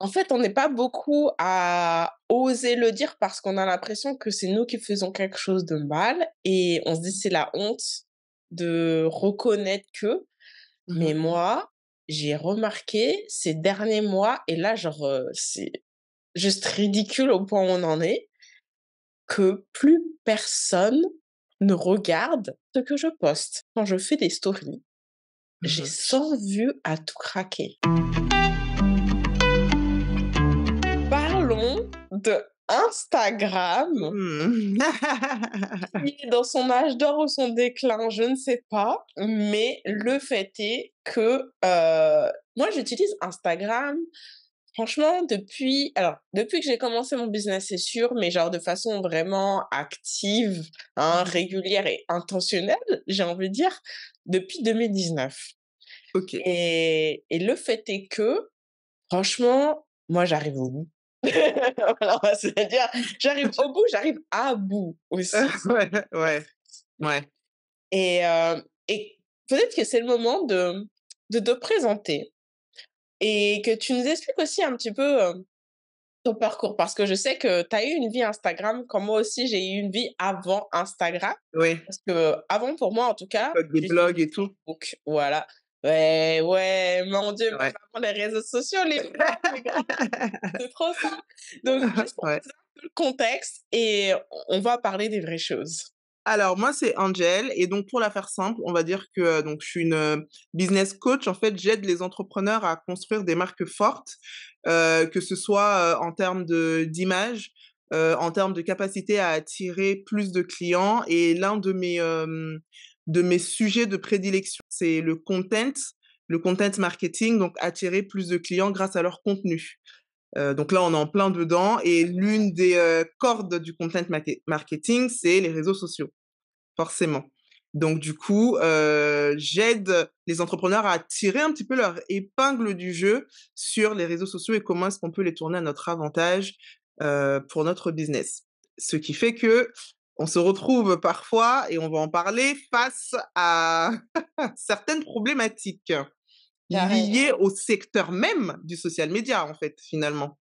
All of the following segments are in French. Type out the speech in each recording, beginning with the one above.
En fait, on n'est pas beaucoup à oser le dire parce qu'on a l'impression que c'est nous qui faisons quelque chose de mal et on se dit: «C'est la honte de reconnaître que». Mais Mmh. moi, j'ai remarqué ces derniers mois et là, genre, c'est juste ridicule au point où on en est, que plus personne ne regarde ce que je poste. Quand je fais des stories, j'ai Mmh. 100 vues à tout craquer. Parlons de Instagram, Mmh. qui est dans son âge d'or ou son déclin, je ne sais pas, mais le fait est que, moi j'utilise Instagram, franchement depuis que j'ai commencé mon business, c'est sûr, mais genre de façon vraiment active, hein, Mmh. régulière et intentionnelle, j'ai envie de dire, depuis 2019. OK. Et le fait est que, franchement, moi j'arrive au bout. Voilà, on va se le dire, j'arrive au bout, j'arrive à bout aussi. Ouais, ouais, ouais. Et peut-être que c'est le moment de te présenter et que tu nous expliques aussi un petit peu, ton parcours. Parce que je sais que tu as eu une vie Instagram comme moi aussi j'ai eu une vie avant Instagram. Oui, Parce qu'avant pour moi en tout cas, avec des blogs j'utilisais et tout. Facebook, voilà. Ouais, ouais, mon Dieu, même Ouais. avant les réseaux sociaux, les blogs, les grands, c'est trop ça. Donc juste pour Ouais. poser un peu le contexte et on va parler des vraies choses. Alors moi, c'est Angel et donc pour la faire simple, on va dire que, donc je suis une, business coach. En fait, j'aide les entrepreneurs à construire des marques fortes, que ce soit, en termes d'image, en termes de capacité à attirer plus de clients et l'un de mes sujets de prédilection, c'est le content marketing, donc attirer plus de clients grâce à leur contenu. Donc là, on est en plein dedans et l'une des, cordes du content marketing, c'est les réseaux sociaux. Forcément. Donc du coup, j'aide les entrepreneurs à tirer un petit peu leur épingle du jeu sur les réseaux sociaux et comment est-ce qu'on peut les tourner à notre avantage, pour notre business. Ce qui fait que on se retrouve parfois, et on va en parler, face à certaines problématiques Carrément, liées au secteur même du social media, en fait, finalement.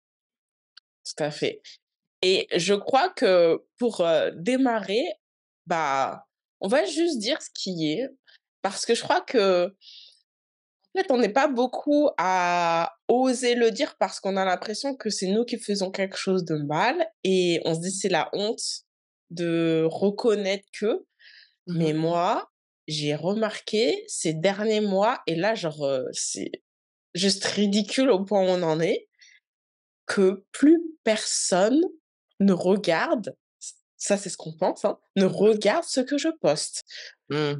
tout à fait. Et je crois que pour, démarrer, bah, on va juste dire ce qui est, parce que je crois que en fait, on n'est pas beaucoup à oser le dire parce qu'on a l'impression que c'est nous qui faisons quelque chose de mal et on se dit: «C'est la honte de reconnaître que». Mais Mmh. moi, j'ai remarqué ces derniers mois et là, genre, c'est juste ridicule au point où on en est, que plus personne ne regarde, ça c'est ce qu'on pense, hein, ne regarde ce que je poste. Mmh.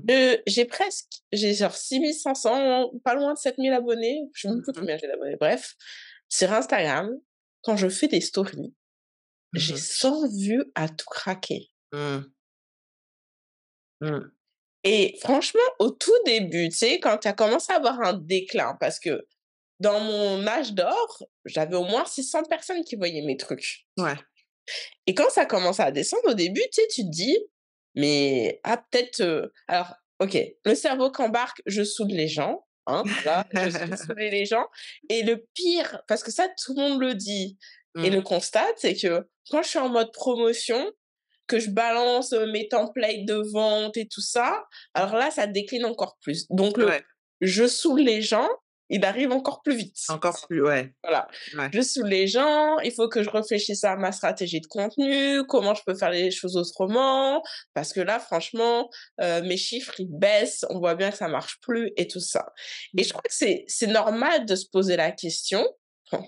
J'ai genre 6 500, pas loin de 7 000 abonnés, je sais même plus Mmh. combien j'ai d'abonnés, bref, sur Instagram. Quand je fais des stories, j'ai Mmh. 100 vues à tout craquer. Mmh. Mmh. Et franchement, au tout début, tu sais, quand tu as commencé à avoir un déclin, parce que dans mon âge d'or, j'avais au moins 600 personnes qui voyaient mes trucs. Ouais. Et quand ça commence à descendre au début, tu sais, tu te dis: «Mais ah peut-être, alors OK, le cerveau qu'embarque, je saoule les gens, hein, voilà, je vais saouler les gens et le pire, parce que ça tout le monde le dit et Mmh. le constate, c'est que quand je suis en mode promotion, que je balance, mes templates de vente et tout ça, alors là, ça décline encore plus. Donc le Ouais. «je saoule les gens», il arrive encore plus vite. Encore plus, ouais, Voilà. ouais. Je saoule les gens, il faut que je réfléchisse à ma stratégie de contenu, comment je peux faire les choses autrement, parce que là, franchement, mes chiffres, ils baissent, on voit bien que ça marche plus et tout ça. Et je Mmh. crois que c'est normal de se poser la question. Enfin,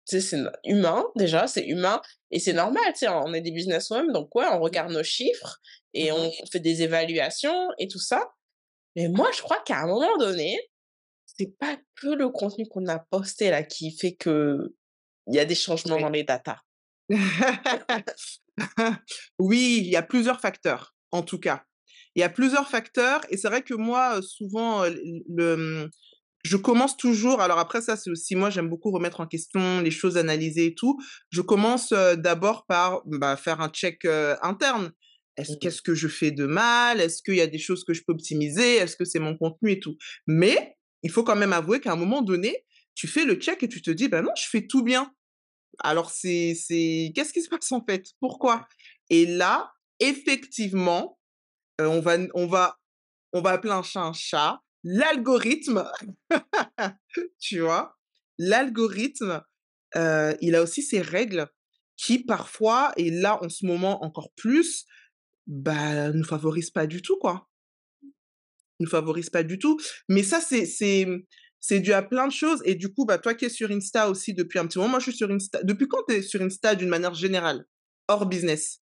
tu sais, humain, déjà, c'est humain et c'est normal, tu sais, on est des businesswomen, donc ouais, on regarde nos chiffres et Mmh. on fait des évaluations et tout ça. Mais moi, je crois qu'à un moment donné, c'est pas que le contenu qu'on a posté là qui fait que il y a des changements Oui. dans les datas. Oui, il y a plusieurs facteurs, en tout cas. Il y a plusieurs facteurs et c'est vrai que moi, souvent, je commence toujours, alors après ça, c'est aussi moi, j'aime beaucoup remettre en question les choses, analyser et tout. Je commence, d'abord par, bah, faire un check, interne. Mmh. Qu'est-ce que je fais de mal? Est-ce qu'il y a des choses que je peux optimiser? Est-ce que c'est mon contenu et tout? Mais il faut quand même avouer qu'à un moment donné, tu fais le check et tu te dis: «Bah non, je fais tout bien». Alors qu'est-ce qui se passe en fait? Pourquoi? Et là, effectivement, on va appeler un chat un chat. L'algorithme, tu vois? L'algorithme, il a aussi ses règles qui parfois et là en ce moment encore plus, bah, nous favorisent pas du tout, quoi. Nous favorisent pas du tout. Mais ça, c'est dû à plein de choses et du coup, bah, toi qui es sur Insta aussi depuis un petit moment, moi je suis sur Insta depuis quand tu es sur Insta d'une manière générale? Hors business?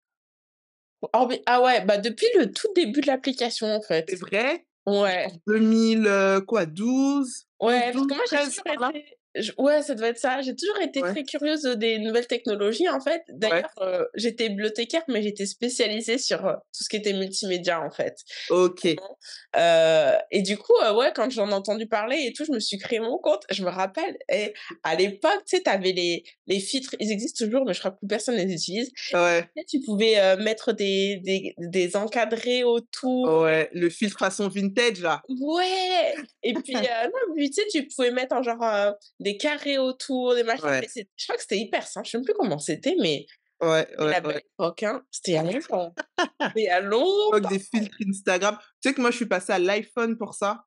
Ah ouais, bah, depuis le tout début de l'application, en C'est fait. vrai? Ouais. Genre 2000, quoi, 12, 11, Ouais, parce 12, que moi j'ai 13 toujours par là? été ouais, ça doit être ça. J'ai toujours été Ouais, très curieuse, des nouvelles technologies, en fait. ouais, D'ailleurs, j'étais bibliothécaire, mais j'étais spécialisée sur, tout ce qui était multimédia, en fait. OK. Et du coup, ouais, quand j'en ai entendu parler et tout, je me suis créé mon compte. Je me rappelle et à l'époque, tu sais, tu avais les filtres, ils existent toujours, mais je crois que plus personne les utilise. Ouais, Tu sais, tu pouvais, mettre des encadrés autour. ouais, le filtre façon vintage là. Ouais! Et puis, non, puis tu sais, tu pouvais mettre en genre, des carrés autour, des machins, Ouais, mais je crois que c'était hyper simple. Je sais même plus comment c'était, ouais, mais ouais, la belle ouais. époque, hein. C'était il y a longtemps. C'était il y a L'époque longtemps. des filtres Instagram. Tu sais que moi je suis passée à l'iPhone pour ça,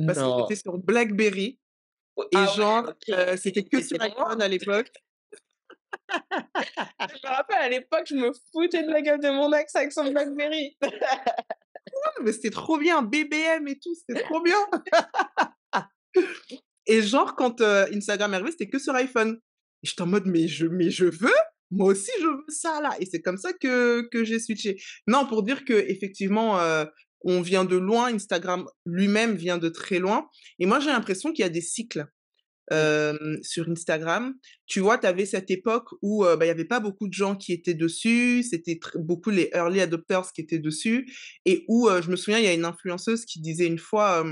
parce que Non. j'étais sur BlackBerry et Ah ouais, genre, OK. c'était que C'était sur loin. iPhone à l'époque. Je me rappelle à l'époque, je me foutais de la gueule de mon ex avec son BlackBerry. Mais c'était trop bien, BBM et tout, c'était trop bien. Et genre quand, Instagram est arrivé, c'était que sur iPhone. Et j'étais en mode: «Mais je veux, moi aussi je veux ça là» et c'est comme ça que j'ai switché. Non, pour dire qu'effectivement, on vient de loin, Instagram lui-même vient de très loin et moi j'ai l'impression qu'il y a des cycles, Mmh. sur Instagram. Tu vois, tu avais cette époque où, bah, il y avait pas beaucoup de gens qui étaient dessus, c'était beaucoup les early adopters qui étaient dessus et où, je me souviens, il y a une influenceuse qui disait une fois,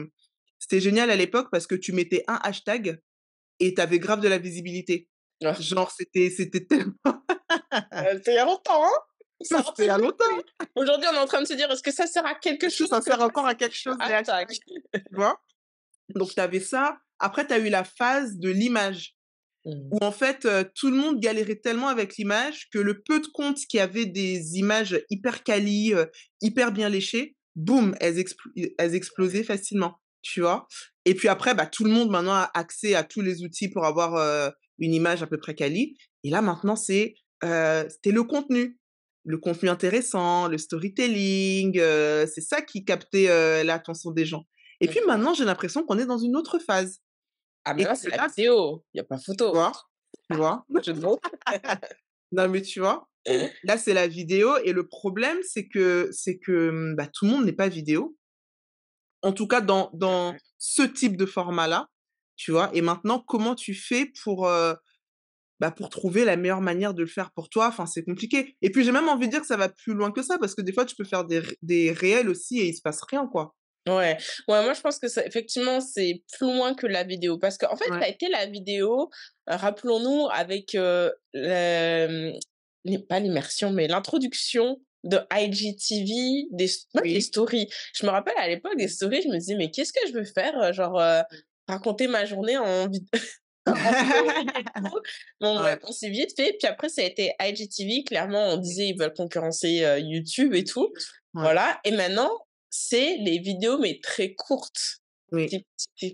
c'était génial à l'époque parce que tu mettais un hashtag et tu avais grave de la visibilité. Ah, Genre c'était tellement c'était il y a longtemps, hein? Ça c'était il y marche a longtemps, plus. Aujourd'hui, on est en train de se dire: «Est-ce que ça sert à quelque est-ce que chose ça que sert je encore mette à quelque ce chose les hashtag?» hashtags, tu vois? Donc tu avais ça. Après tu as eu la phase de l'image Mmh. où en fait, tout le monde galérait tellement avec l'image que le peu de comptes qui avaient des images hyper quali, hyper bien léchées, boum, elles explosaient facilement, tu vois? Et puis après, bah, tout le monde maintenant a accès à tous les outils pour avoir, une image à peu près quali et là maintenant c'était le contenu intéressant, le storytelling, c'est ça qui captait, l'attention des gens et puis Mmh. maintenant j'ai l'impression qu'on est dans une autre phase Ah mais et là, que c'est la là, vidéo, il y a pas tu photo. vois? Tu vois? Jeu de mots. Non, mais tu vois? Là, c'est la vidéo et le problème, c'est que, bah, tout le monde n'est pas vidéo. En tout cas, dans ce type de format-là, tu vois? Et maintenant, comment tu fais pour, bah, pour trouver la meilleure manière de le faire pour toi? Enfin, c'est compliqué. Et puis, j'ai même envie de dire que ça va plus loin que ça, parce que des fois, tu peux faire des réels aussi et il se passe rien, quoi. Ouais, ouais, moi je pense que ça effectivement, c'est plus loin que la vidéo parce qu'en fait, ça Ouais. a été la vidéo, rappelons-nous avec, pas l'immersion, mais l'introduction de IGTV, même des Oui. stories. Je me rappelle à l'époque des stories, je me disais: «Mais qu'est-ce que je veux faire?» genre, raconter ma journée en story et tout. Bon bref, Ouais, on s'est vite fait, puis après ça a été IGTV, clairement on disait: «Ils veulent concurrencer, YouTube et tout». ouais, Voilà et maintenant, c'est les vidéos, mais très courtes, oui, type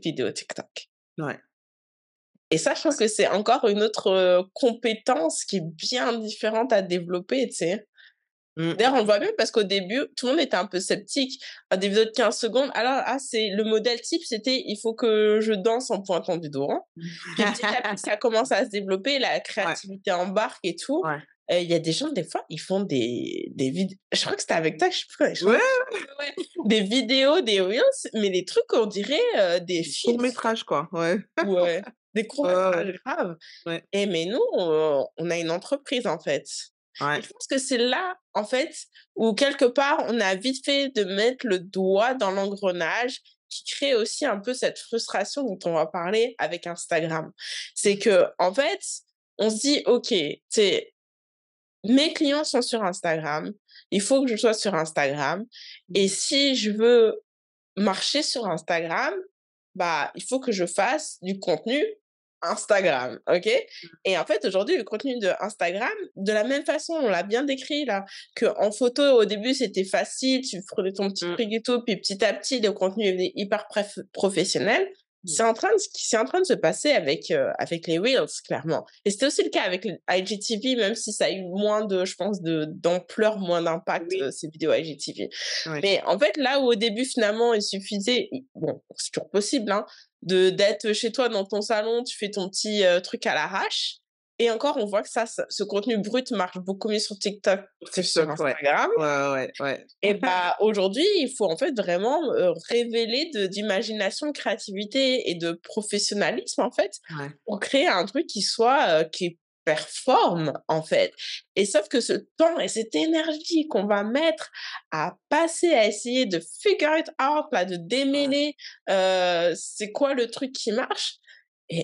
vidéo TikTok ouais. et ça, je pense que c'est encore une autre, compétence qui est bien différente à développer, tu sais? Mmh. D'ailleurs, on le voit bien parce qu'au début, tout le monde était un peu sceptique. Des vidéos de 15 secondes, alors, c'est le modèle type, c'était: «Il faut que je danse en pointant du doigt». Puis petit à petit, ça commence à se développer, la Ouais, créativité embarque et tout. ouais. Il y a des gens, des fois, ils font des je crois que c'était avec toi, je sais plus quand Ouais, ouais, des vidéos, des reels, mais des trucs, on dirait, des films, court-métrage, quoi. Ouais. ouais, des Ouais, ouais, courts-métrages, grave ouais. et mais nous, on a une entreprise, en fait et Ouais. je pense que c'est là, en fait, où quelque part, on a vite fait de mettre le doigt dans l'engrenage qui crée aussi un peu cette frustration dont on va parler avec Instagram. C'est que en fait, on se dit: «OK, c'est mes clients sont sur Instagram, il faut que je sois sur Instagram et si je veux marcher sur Instagram, bah, il faut que je fasse du contenu Instagram, OK? Et en fait, aujourd'hui, le contenu de Instagram, de la même façon, on l'a bien décrit là, qu'en photo, au début, c'était facile, tu prenais ton petit Mmh. truc et tout, puis petit à petit, le contenu devenait hyper professionnel. Mmh. C'est en train de se passer avec les Reels, clairement. Et c'était aussi le cas avec le IGTV, même si ça a eu moins de, je pense, d'ampleur, moins d'impact, Oui, ces vidéos IGTV. ouais. Mais en fait, là où au début, finalement, il suffisait, bon, c'est toujours possible, hein, d'être chez toi dans ton salon, tu fais ton petit truc à l'arrache. Et encore, on voit que ce contenu brut marche beaucoup mieux sur TikTok Sur que sur TikTok, ouais. Instagram. Ouais, ouais, ouais. Et bah, aujourd'hui, il faut en fait vraiment révéler d'imagination, de créativité et de professionnalisme, en fait, Ouais. pour créer un truc qui performe, en fait. Et sauf que ce temps et cette énergie qu'on va mettre à passer à essayer de figure it out, là, de Ouais. démêler c'est quoi le truc qui marche,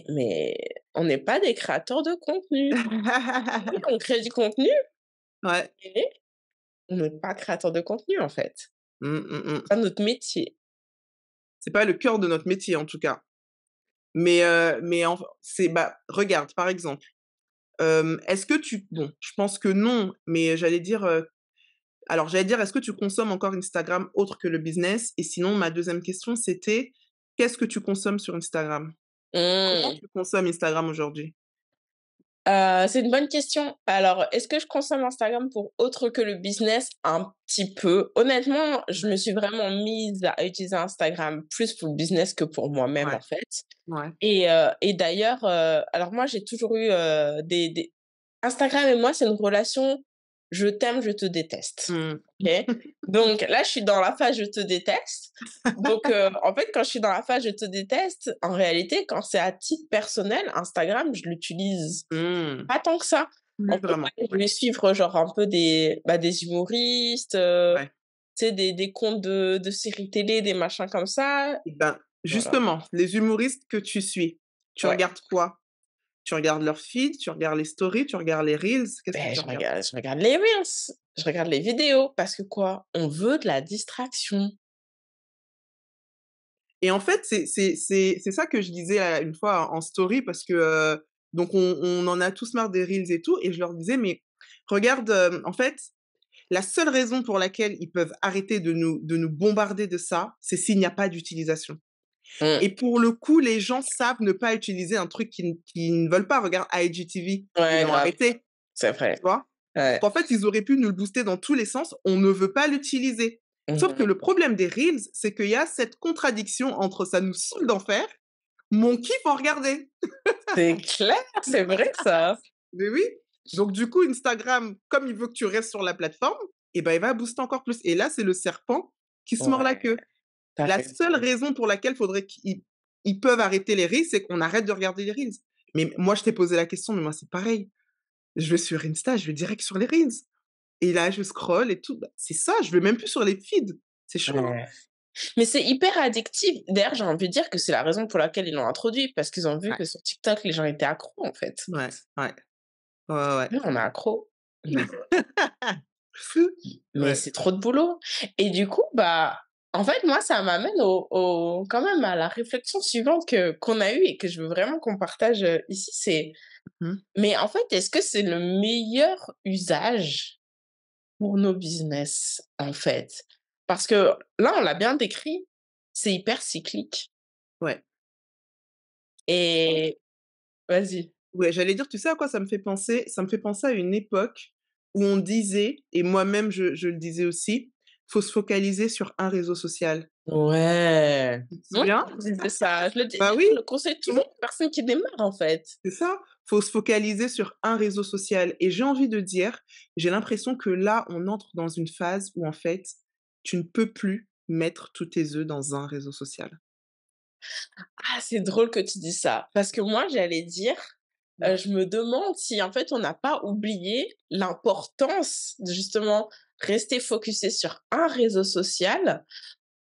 mais on n'est pas des créateurs de contenu. Oui, on crée du contenu, Ouais. mais on n'est pas créateur de contenu, en fait. Mmh, mmh mh. Pas notre métier. C'est pas le cœur de notre métier, en tout cas. Mais c'est bah, regarde, par exemple, est-ce que tu bon, je pense que non, mais j'allais dire: «Est-ce que tu consommes encore Instagram autre que le business?» Et sinon, ma deuxième question, c'était: «Qu'est-ce que tu consommes sur Instagram?» Comment Mmh. tu consommes Instagram aujourd'hui? C'est une bonne question. Alors, est-ce que je consomme Instagram pour autre que le business? Un petit peu. Honnêtement, je me suis vraiment mise à utiliser Instagram plus pour le business que pour moi-même, Ouais, en fait. ouais. Et d'ailleurs, alors moi, j'ai toujours eu, des Instagram et moi, c'est une relation je t'aime, je te déteste. Mmh. OK? Donc là, je suis dans la phase je te déteste. Donc en fait, quand je suis dans la phase je te déteste, en réalité, quand c'est à titre personnel, Instagram, je l'utilise Mmh. pas tant que ça. En Plus fait, vraiment, ouais, je ouais, vais suivre genre un peu des humoristes, ouais. tu sais, des comptes de séries télé, des machins comme ça. Et ben, Voilà. justement, les humoristes que tu suis, tu Ouais. regardes quoi? Tu regardes leur feed, tu regardes les stories, tu regardes les reels, qu'est-ce que Beh, tu regardes? je regarde les reels, je regarde les vidéos parce que quoi? On veut de la distraction. Et en fait, c'est ça que je disais, une fois en story parce que, donc on en a tous marre des reels et tout et je leur disais: «Mais regarde, en fait, la seule raison pour laquelle ils peuvent arrêter de nous bombarder de ça, c'est s'il n'y a pas d'utilisation». Mmh. Et pour le coup, les gens savent ne pas utiliser un truc qu'ils ne veulent pas. Regarde IGTV, ils Ouais, l'ont grave, arrêté, c'est tu vrai. vois? Ouais. Donc en fait, ils auraient pu nous le booster dans tous les sens, on ne veut pas l'utiliser. Sauf que Mmh. le problème des reels, c'est qu'il y a cette contradiction entre ça nous saoule d'en faire, mon kiff en regarder. C'est clair, c'est vrai ça. Mais oui, donc du coup, Instagram, comme il veut que tu restes sur la plateforme, et ben, il va booster encore plus et là, c'est le serpent qui se mord la Ouais, queue. tu La raison. seule raison pour laquelle faudrait qu'ils peuvent arrêter les reels, c'est qu'on arrête de regarder les reels. Mais moi, je t'ai posé la question, mais moi, c'est pareil. Je vais sur Insta, je vais direct sur les reels et là, je scrolle et tout. Bah, c'est ça, je vais même plus sur les feeds. C'est chaud, hein? Ouais. Mais c'est hyper addictif. D'ailleurs, j'ai envie de dire que c'est la raison pour laquelle ils l'ont introduit, parce qu'ils ont vu Ouais, que sur TikTok, les gens étaient accros, en fait. ouais, ouais, ouais, ouais. Nous, on est accros, mais Ouais. c'est trop de boulot. Et du coup, bah, en fait, moi, ça m'amène quand même à la réflexion suivante qu'on a eue et que je veux vraiment qu'on partage ici, c'est, Mmh. mais en fait, est-ce que c'est le meilleur usage pour nos business, en fait? Parce que là, on l'a bien décrit, c'est hyper cyclique. Ouais. Et vas-y. Ouais, j'allais dire, tu sais à quoi ça me fait penser? Ça me fait penser à une époque où on disait, et moi-même je le disais aussi, faut se focaliser sur un réseau social. Ouais. Tu te Moi, souviens? je disais ça, Bah oui, je le conseille toujours aux personnes qui démarrent, en fait. c'est ça. Faut se focaliser sur un réseau social. Et j'ai envie de dire, j'ai l'impression que là, on entre dans une phase où en fait, tu ne peux plus mettre tous tes œufs dans un réseau social. Ah, c'est drôle que tu dis ça, parce que moi, j'allais dire, Mmh. je me demande si, en fait, on n'a pas oublié l'importance de justement rester focusé sur un réseau social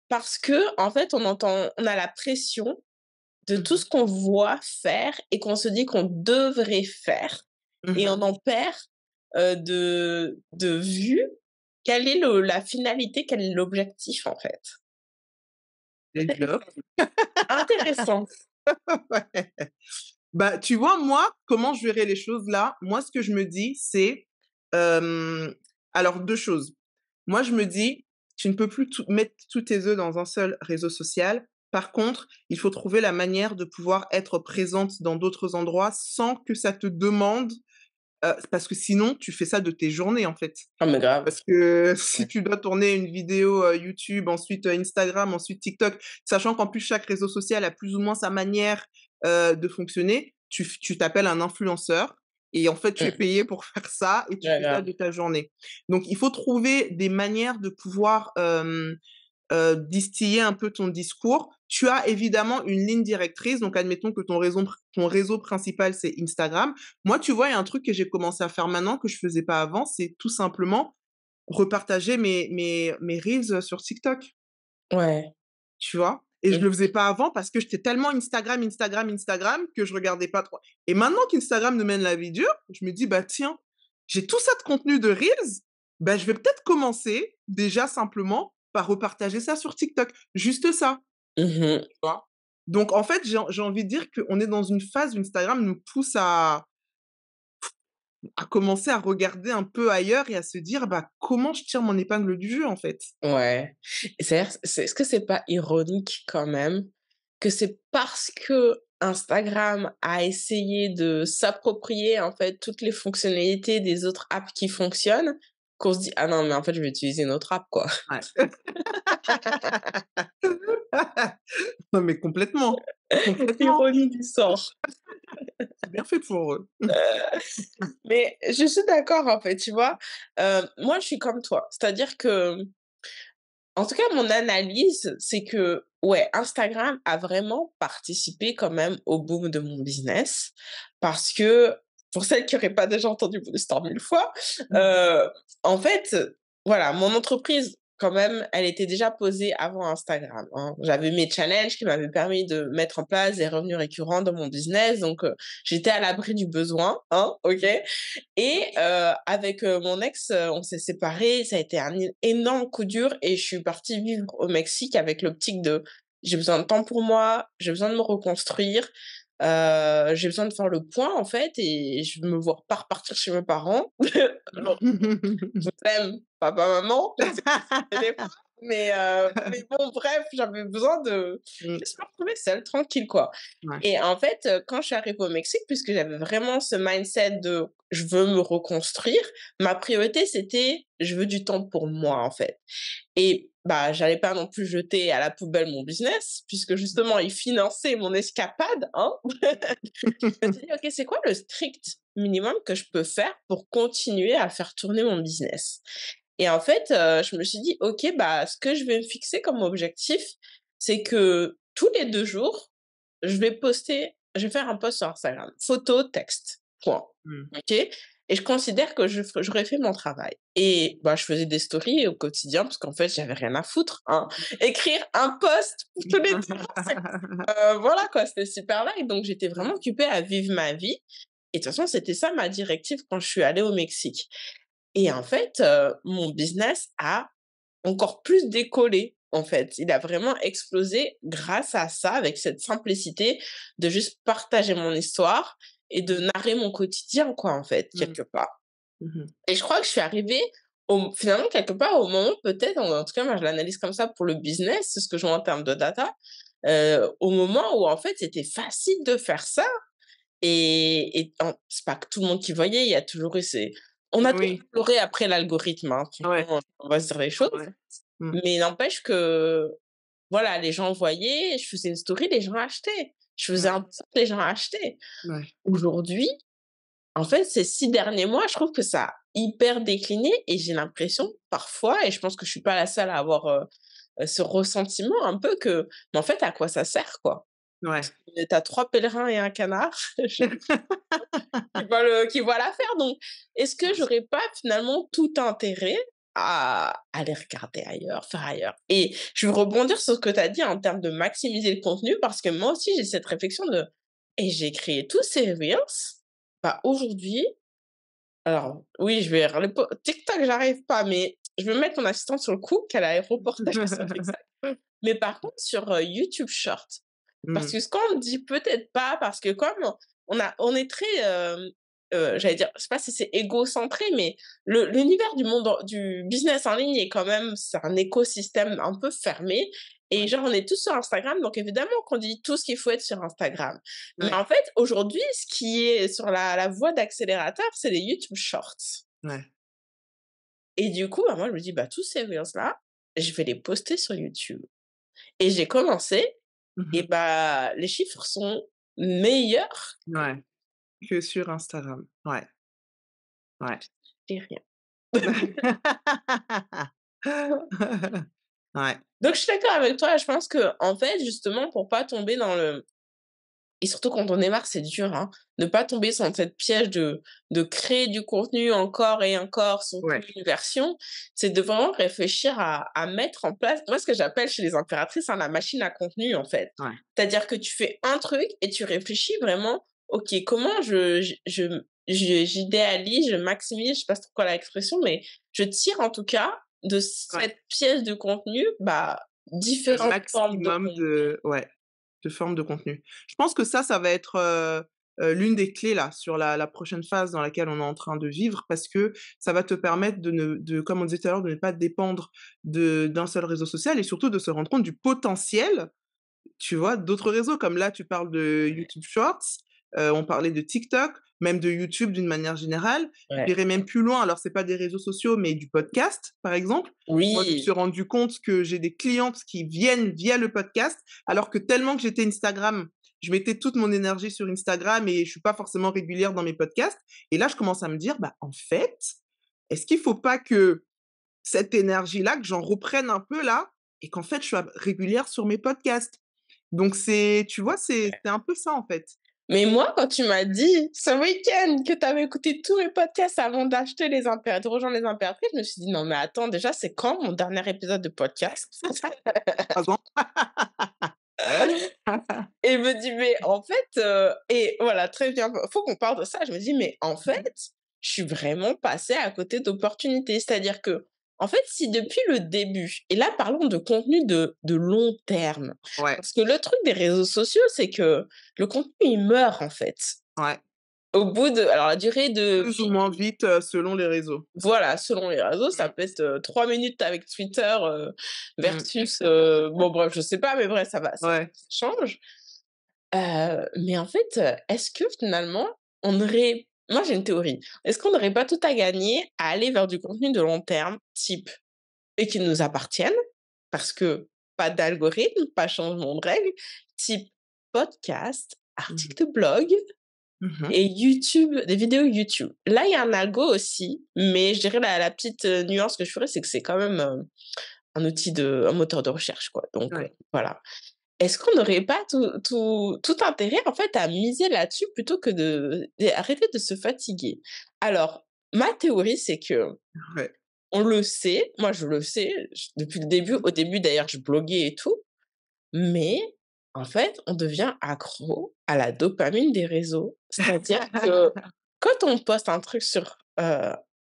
parce que en fait, on a la pression de Mmh tout ce mh. qu'on voit faire et qu'on se dit qu'on devrait faire et Mmh. on en perd, de vue quelle est la finalité, quel est l'objectif, en fait. Développe. Intéressant. Ouais. Bah, tu vois, moi, comment je verrais les choses là? Moi, ce que je me dis, c'est, hem, alors 2 choses. Moi, je me dis: «Tu ne peux plus mettre tous tes œufs dans un seul réseau social». Par contre, il faut trouver la manière de pouvoir être présente dans d'autres endroits sans que ça te demande, parce que sinon tu fais ça de tes journées, en fait. Ah mais grave, Parce que si ouais. tu dois tourner une vidéo, YouTube, ensuite, Instagram, ensuite TikTok, sachant qu'en plus chaque réseau social a plus ou moins sa manière, de fonctionner, tu t'appelles un influenceur et en fait, tu es Mmh. payé pour faire ça et tu Ouais, fais ça grave. de ta journée. Donc il faut trouver des manières de pouvoir, distiller un peu ton discours. Tu as évidemment une ligne directrice, donc admettons que ton réseau principal, c'est Instagram. Moi, tu vois, il y a un truc que j'ai commencé à faire maintenant que je faisais pas avant, c'est tout simplement repartager mes reels, sur TikTok, Ouais. tu vois? Et je Mmh. le faisais pas avant parce que j'étais tellement Instagram, Instagram, Instagram que je regardais pas trop et maintenant qu'Instagram nous mène la vie dure, je me dis: «Bah, tiens, j'ai tout ça de contenu de reels, bah, je vais peut-être commencer déjà simplement par repartager ça sur TikTok». Juste ça, Mmh. tu vois? Donc en fait, j'ai envie de dire qu'on est dans une phase où Instagram nous pousse à commencer à regarder un peu ailleurs et à se dire: «Bah, comment je tire mon épingle du jeu, en fait?» Ouais. Et est-ce que c'est pas ironique quand même que c'est parce que Instagram a essayé de s'approprier en fait toutes les fonctionnalités des autres apps qui fonctionnent, qu'on se dit: «Ah non mais en fait je vais utiliser une autre app quoi». Ouais. Non, mais complètement, complètement. Ironie du sort. C'est bien fait pour eux. Mais je suis d'accord en fait, tu vois? Moi je suis comme toi, c'est-à-dire que en tout cas, mon analyse, c'est que, ouais, Instagram a vraiment participé quand même au boom de mon business parce que, pour celles qui n'auraient pas déjà entendu mon histoire 1000 fois, heu, en fait, voilà, mon entreprise, quand même, elle était déjà posée avant Instagram, hein. J'avais mes challenges qui m'avaient permis de mettre en place des revenus récurrents dans mon business, donc j'étais à l'abri du besoin, hein, OK? Et avec, mon ex, on s'est séparés, ça a été un énorme coup dur et je suis partie vivre au Mexique avec l'optique de: «J'ai besoin de temps pour moi, j'ai besoin de me reconstruire, j'ai besoin de faire le point, en fait et je me vois pas repartir chez mes parents». Alors, je t'aime, papa, maman, des fois, mais bon, bref, j'avais besoin de Mmh, juste me retrouver seule, tranquille, quoi. ouais. Et en fait, quand je suis arrivée au Mexique, puisque j'avais vraiment ce mindset de: «Je veux me reconstruire», ma priorité, c'était: «Je veux du temps pour moi», en fait. Et bah, j'allais pas non plus jeter à la poubelle mon business, puisque justement il finançait mon escapade, hein. Je me suis dit: «OK, c'est quoi le strict minimum que je peux faire pour continuer à faire tourner mon business?» Et en fait, je me suis dit: «OK, bah, ce que je vais me fixer comme objectif, c'est que tous les 2 jours, je vais faire un post sur Instagram, photo, texte, point. Mmh. OK? Et je considère que j'aurais fait mon travail». Et bah, je faisais des stories au quotidien parce qu'en fait, j'avais rien à foutre, hein. Écrire un post pour tous les 2 jours, voilà quoi, c'était super light, donc j'étais vraiment occupée à vivre ma vie et de toute façon, c'était ça ma directive quand je suis allée au Mexique. Et en fait, mon business a encore plus décollé, en fait. Il a vraiment explosé grâce à ça, avec cette simplicité de juste partager mon histoire et de narrer mon quotidien, quoi, en fait, Mmh. quelque part. Mmh. Et je crois que je suis arrivée finalement, quelque part, au moment peut-être, en tout cas, moi, je l'analyse comme ça pour le business, c'est ce que je vois en termes de data, au moment où, en fait, c'était facile de faire ça et c'est pas que tout le monde qui voyait, il y a toujours eu ces on a tous Oui, pleuré après l'algorithme, hein, ouais, franchement, on va se dire les choses, ouais. Mmh. mais n'empêche que, voilà, les gens voyaient, je faisais une story, les gens achetaient. Je faisais Ouais, un post, les gens achetaient. ouais. Aujourd'hui, en fait, ces 6 derniers mois, je trouve que ça a hyper décliné et j'ai l'impression parfois et je pense que je suis pas la seule à avoir, ce ressentiment un peu que, mais en fait, à quoi ça sert, quoi? Ouais. Tu as 3 pèlerins et un canard qui voient l'affaire, donc est-ce que j'aurais pas finalement tout intérêt à aller regarder ailleurs, faire ailleurs? Et je veux rebondir sur ce que tu as dit en termes de maximiser le contenu parce que moi aussi j'ai cette réflexion de: «Et j'ai créé tous ces reels, bah, aujourd'hui». Alors oui, je vais repo TikTok, j'arrive pas, mais je vais mettre mon assistante sur le coup qu'elle aille reportager sur TikTok. Mais par contre sur, YouTube Short, parce Mmh. que ce qu'on me dit peut-être pas, parce que comme on est très, j'allais dire, je sais pas si c'est égocentré, mais l'univers du monde du business en ligne est quand même, c'est un écosystème un peu fermé. Et Ouais, genre, on est tous sur Instagram, donc évidemment qu'on dit tout ce qu'il faut être sur Instagram. Mais ouais, en fait, aujourd'hui, ce qui est sur la voie d'accélérateur, c'est les YouTube Shorts. ouais. Et du coup, bah, moi, je me dis, bah, tous ces reels-là, je vais les poster sur YouTube. Et j'ai commencé, et Mmh. bah, les chiffres sont meilleurs Ouais, que sur Instagram. Ouais, ouais. que rien. Ouais, Donc, je suis d'accord avec toi. Je pense que, en fait, justement, pour pas tomber dans le et surtout quand on démarre, c'est dur, hein, ne pas tomber dans cette piège de créer du contenu encore et encore, surtout ouais, une version, c'est de vraiment réfléchir à mettre en place, moi, ce que j'appelle chez les impératrices, hein, la machine à contenu, en fait. ouais. C'est-à-dire que tu fais un truc et tu réfléchis vraiment: «OK, comment j'idéalise, je maximise», je sais pas c'est quoi l'expression, mais je tire en tout cas de Ouais. cette pièce de contenu, bah, Le différentes formes de maximum contenu. de ouais, de formes de contenu. Je pense que ça va être, l'une des clés là, sur la prochaine phase dans laquelle on est en train de vivre parce que ça va te permettre de comme on disait tout à l'heure, de ne pas dépendre d'un seul réseau social et surtout de se rendre compte du potentiel, tu vois, d'autres réseaux comme là, tu parles de YouTube Shorts, on parlait de TikTok, même de YouTube d'une manière générale. Ouais. J'irais même plus loin, alors c'est pas des réseaux sociaux, mais du podcast, par exemple. Moi, je me suis Oui. rendu compte que j'ai des clientes qui viennent via le podcast, alors que tellement que j'étais Instagram, je mettais toute mon énergie sur Instagram et je suis pas forcément régulière dans mes podcasts. Et là, je commence à me dire, bah, en fait, est-ce qu'il faut pas que cette énergie-là, que j'en reprenne un peu là et qu'en fait, je sois régulière sur mes podcasts? Donc c'est tu vois, c'est un peu ça, en fait. Mais moi, quand tu m'as dit ce week-end que tu avais écouté tous mes podcasts avant d'acheter de rejoindre les impératrices, je me suis dit: «Non mais attends, déjà, c'est quand mon dernier épisode de podcast?» 3 ans. Et je me dis: «Mais en fait, et voilà, très bien, faut qu'on parle de ça». Je me dis: «Mais en Mmh. fait, je suis vraiment passée à côté d'opportunités». C'est-à-dire que, en fait, si depuis le début et là, parlons de contenu de long terme, Ouais, parce que le truc des réseaux sociaux, c'est que le contenu, il meurt, en fait. ouais. Au bout de alors la durée de Plus ou moins vite, selon les réseaux. voilà, selon les réseaux, ça Mmh. peut être, 3 minutes avec Twitter, Mmh. versus, bon bref, je sais pas, mais bref, ça Ouais. change. Mais en fait, est-ce que finalement, on aurait moi j'ai une théorie. Est-ce qu'on n'aurait pas tout à gagner à aller vers du contenu de long terme, type et qui nous appartienne, parce que pas d'algorithme, pas changement de règles, type podcast, Mmh mh. article de blog Mmh. et YouTube, des vidéos YouTube. Là, il y a un algo aussi, mais je dirais la petite, nuance que je ferais, c'est que c'est quand même, un moteur de recherche, quoi, donc Ouais. voilà. Est-ce qu'on n'aurait pas tout intérêt, en fait, à miser là-dessus plutôt que arrêter de se fatiguer? Alors, ma théorie, c'est que Ouais. on le sait, moi je le sais, depuis le début. Au début, d'ailleurs, je bloguais et tout, mais en fait, on devient accro à la dopamine des réseaux. C'est-à-dire que quand on poste un truc sur,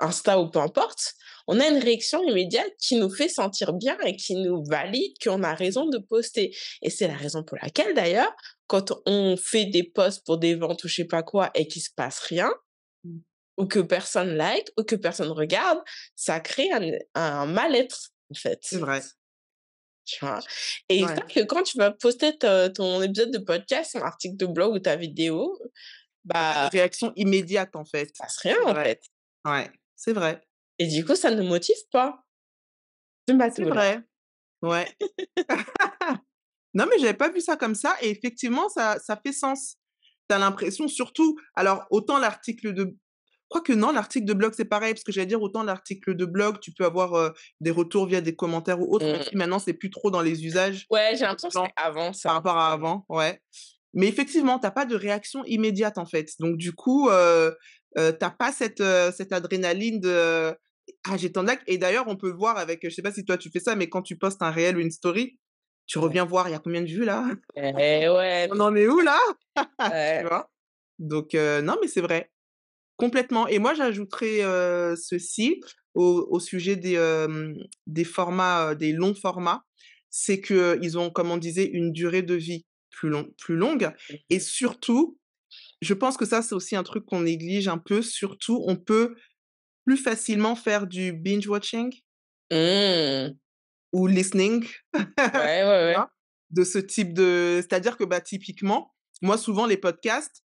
Insta ou peu importe, on a une réaction immédiate qui nous fait sentir bien et qui nous valide qu'on a raison de poster. Et c'est la raison pour laquelle d'ailleurs, quand on fait des posts pour des ventes ou je sais pas quoi et qu'il se passe rien, Mmh. ou que personne like, ou que personne regarde, ça crée un mal-être, en C'est fait. vrai. Tu vois? Et c'est Ouais. vrai que quand tu vas poster ton épisode de podcast, ton article de blog ou ta vidéo, Tu as pas de bah, réaction immédiate, en il se fait. passe rien, C'est en vrai. fait. Ouais, c'est vrai. Et du coup, ça ne motive pas. C'est ma C'est théorie. vrai. Ouais. Non, mais j'avais pas vu ça comme ça et effectivement, ça fait sens. Tu as l'impression surtout alors autant l'article de quoique non, l'article de blog, c'est pareil, parce que j'allais dire autant l'article de blog, tu peux avoir, des retours via des commentaires ou autres, même Mmh. si maintenant c'est plus trop dans les usages Ouais, j'ai des l'impression que gens c'était avant par ça. rapport à avant, ouais. Mais effectivement, tu as pas de réaction immédiate, en fait. Donc du coup, tu as pas cette adrénaline de: «Ah, j'ai tant de likes» et d'ailleurs, on peut voir avec, je sais pas si toi tu fais ça, mais quand tu postes un réel ou une story, tu Ouais. reviens voir, il y a combien de vues là? Eh ouais, On en est où là? Tu ouais. vois? Donc non, mais c'est vrai, complètement et moi j'ajouterais, ceci au sujet des formats, des longs formats, c'est qu'ils ont, comme on disait, une durée de vie plus longue et Mmh. surtout je pense que ça, c'est aussi un truc qu'on néglige un peu. Surtout, on peut plus facilement faire du binge watching Mmh. ou listening, Ouais, ouais, tu ouais. vois? De ce type de c'est-à-dire que, bah, typiquement, moi, souvent, les podcasts,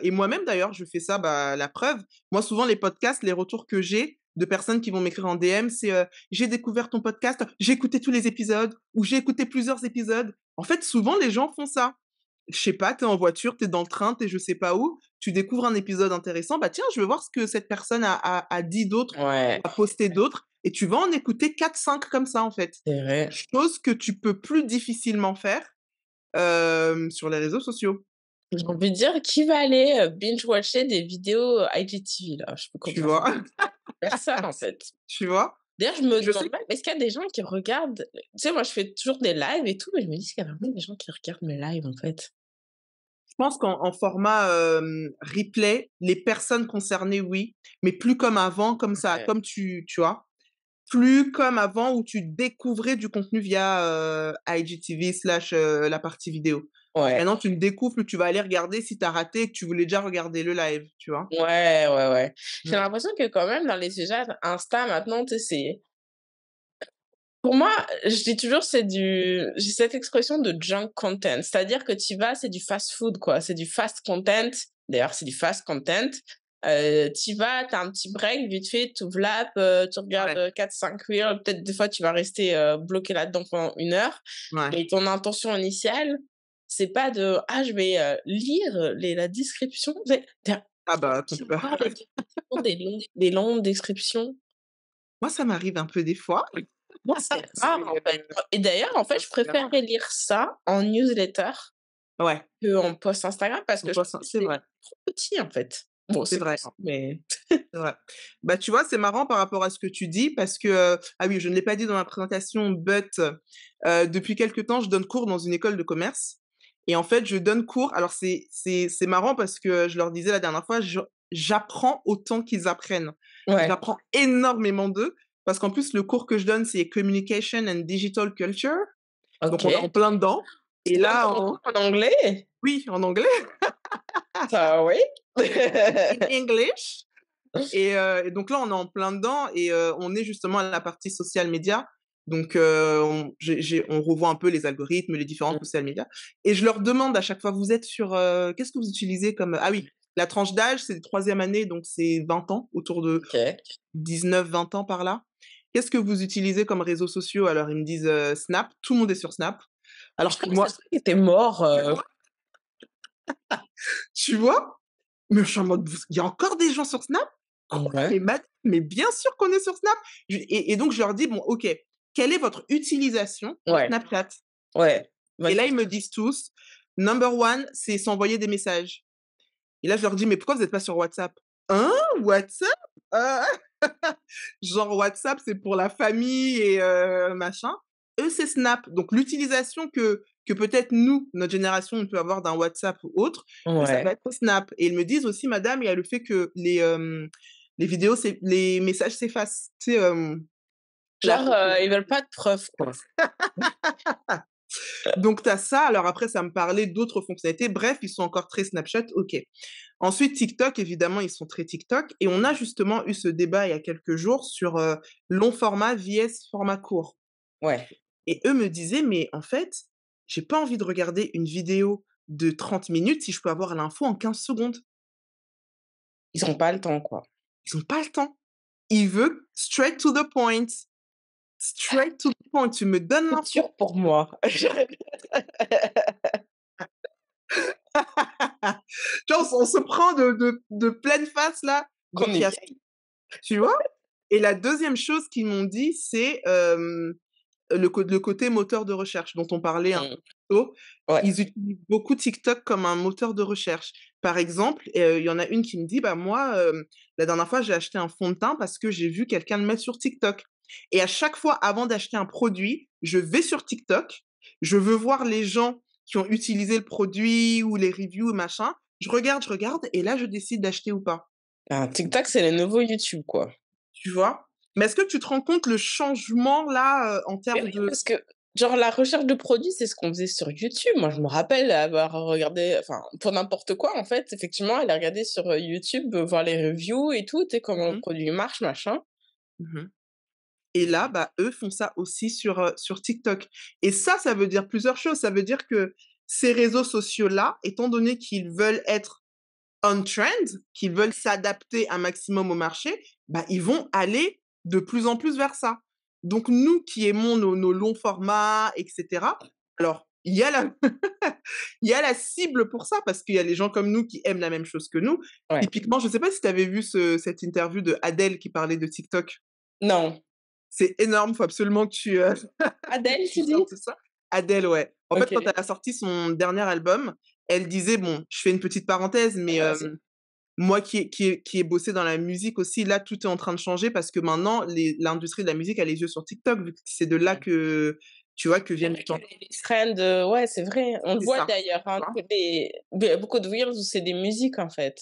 et moi-même, d'ailleurs, je fais ça, bah, la preuve. Moi, souvent, les podcasts, les retours que j'ai de personnes qui vont m'écrire en DM, c'est, «J'ai découvert ton podcast, j'ai écouté tous les épisodes» ou «J'ai écouté plusieurs épisodes». En fait, souvent, les gens font ça. Je sais pas, tu es en voiture, tu es dans le train, tu es je sais pas où, tu découvres un épisode intéressant, bah tiens, je veux voir ce que cette personne a dit d'autre ou Ouais, a posté d'autre et tu vas en écouter 4-5 comme ça, en fait. c'est vrai. Chose que tu peux plus difficilement faire, sur les réseaux sociaux, J'ai envie de dire, qui va aller, binge watcher des vidéos, IGTV là? Je peux tu comprendre. vois? Personne en fait. Tu vois? D'ailleurs, je me Je demande sais même, est-ce qu'il y a des gens qui regardent tu sais, moi, je fais toujours des lives et tout, mais je me dis: «Est-ce qu'il y a vraiment des gens qui regardent mes lives, en fait?» je pense qu'en format, replay, les personnes concernées, oui, mais plus comme avant, comme ça, Ouais, comme tu vois? Plus comme avant où tu découvrais du contenu via, IGTV slash, la partie vidéo. ouais, Maintenant, tu le découvres, plus tu vas aller regarder si tu as raté et que tu voulais déjà regarder le live, tu vois? ouais, ouais, ouais. J'ai Mmh. l'impression que quand même dans les usages Insta maintenant, tu sais, c'est pour moi, je dis toujours j'ai cette expression de junk content, c'est-à-dire que tu vas, c'est du fast food quoi, c'est du fast content. D'ailleurs, c'est du fast content. Tu vas, tu as un petit break vite fait, tu ouvres l'app, tu regardes, Ouais, 4-5 reels, peut-être des fois tu vas rester, bloqué là-dedans pendant 1 heure. ouais. Mais ton intention initiale, c'est pas de: «Ah je vais, lire la description». Ah bah, Tu vois les descriptions, des longues descriptions? moi, ça m'arrive un peu des fois. Moi, c'est C'est, rare, en fait. Et d'ailleurs, en fait, je c'est rare. préférerais lire ça en newsletter Ouais, qu'en post Instagram parce que je trouve que c'est c'est vrai, trop petit, en fait. Bon, c'est c'est vrai. petit, mais C'est vrai. Bah, tu vois, c'est marrant par rapport à ce que tu dis parce que, ah oui, je ne l'ai pas dit dans ma présentation, but, depuis quelque temps, je donne cours dans une école de commerce et en fait, je donne cours alors c'est marrant parce que je leur disais la dernière fois, j'apprends autant qu'ils apprennent. ouais, J'apprends énormément d'eux parce qu'en plus, le cours que je donne, c'est Communication and Digital Culture, donc on est OK. en plein dedans et Tu donnes là, ton cours en anglais? oui, en anglais, Ça oui. in English. Et donc là, on est en plein dedans et on est justement à la partie social media. Donc on revoit un peu les algorithmes, les différents Mmh, social media et je leur demande à chaque fois: «Vous êtes sur, qu'est-ce que vous utilisez comme» ah oui, la tranche d'âge, c'est 3e année, donc c'est 20 ans, autour de OK. 19-20 ans par là. «Qu'est-ce que vous utilisez comme réseaux sociaux?» Alors ils me disent, Snap, tout le monde est sur Snap. Je Alors que crois que ce moi truc était mort, tu vois? Mais je suis en mode: «Il y a encore des gens sur Snap? Quoi? ouais, Mais mais bien sûr qu'on est sur Snap!» Et donc je leur dis: «Bon, OK, quelle est votre utilisation de ouais, Snapchat?» ouais. Et Bonne là, ils me question. disent tous: «Number one, c'est s'envoyer des messages». Et là, je leur dis: «Mais pourquoi vous êtes pas sur WhatsApp?» «Hein? WhatsApp? Heu, genre WhatsApp, c'est pour la famille et machin». Eux, c'est Snap. Donc l'utilisation que peut-être nous, notre génération, on peut avoir d'un WhatsApp ou autre, eux, ça va Ouais. être Snap. Et ils me disent aussi: «Madame, il y a le fait que les vidéos les messages s'effacent». Tu sais, la Genre, photo. ils veulent pas de preuves, quoi. Donc tu as ça. Alors après, ça me parlait d'autres fonctionnalités. Bref, ils sont encore très Snapchat, OK. Ensuite, TikTok, évidemment, ils sont très TikTok et on a justement eu ce débat il y a quelques jours sur, long format vs format court Ouais, et eux me disaient: «Mais en fait, j'ai pas envie de regarder une vidéo de 30 minutes si je peux avoir l'info en 15 secondes». ils ont pas le temps, quoi. Ils ont pas le temps. Ils veulent straight to the point. Straight to the point. Tu me donnes l'info. Culture pour moi. Tu vois, on se prend de pleine face là On quand il y a est ça, tu vois? Et la deuxième chose qu'ils m'ont dit, c'est, le côté moteur de recherche dont on parlait un mmh, peu plus tôt. ouais, Ils utilisent beaucoup TikTok comme un moteur de recherche. Par exemple, il y en a une qui me dit: «Bah, moi, la dernière fois, j'ai acheté un fond de teint parce que j'ai vu quelqu'un le mettre sur TikTok et à chaque fois, avant d'acheter un produit, je vais sur TikTok, je veux voir les gens qui ont utilisé le produit ou les reviews machin. Je regarde et là, je décide d'acheter ou pas». TikTok, c'est le nouveau YouTube, quoi. Tu vois? Mais est-ce que tu te rends compte le changement là, en Mais termes oui, de parce que genre la recherche de produits, c'est ce qu'on faisait sur YouTube. Moi, je me rappelle avoir regardé enfin, pour n'importe quoi, en fait, effectivement, aller regarder sur, YouTube, voir les reviews et tout, tu sais, comment le Mmh produit marche, machin. mh. Et là, bah, eux font ça aussi sur TikTok. Et ça veut dire plusieurs choses. Ça veut dire que ces réseaux sociaux-là, étant donné qu'ils veulent être on trend, qu'ils veulent s'adapter un maximum au marché, bah, ils vont aller de plus en plus vers ça. Donc nous qui aimons nos longs formats, et cetera, alors il y a la il y a la cible pour ça parce qu'il y a les gens comme nous qui aiment la même chose que nous. Ouais. Typiquement, je sais pas si tu avais vu cette interview de Adèle qui parlait de TikTok. Non. C'est énorme, faut absolument que Adèle, tu tu dis? sortes ça. Adèle, ouais. En fait, quand OK. elle a sorti son dernier album, elle disait, bon, je fais une petite parenthèse, mais Vas-y. moi qui ai bossé dans la musique aussi, là, tout est en train de changer parce que maintenant, l'industrie de la musique a les yeux sur TikTok, vu que c'est de là que, tu vois, que viennent les tendances. Les trends, ouais, c'est vrai. On le C'est voit ça, d'ailleurs, tu hein, vois. beaucoup de reels où c'est des musiques, en fait.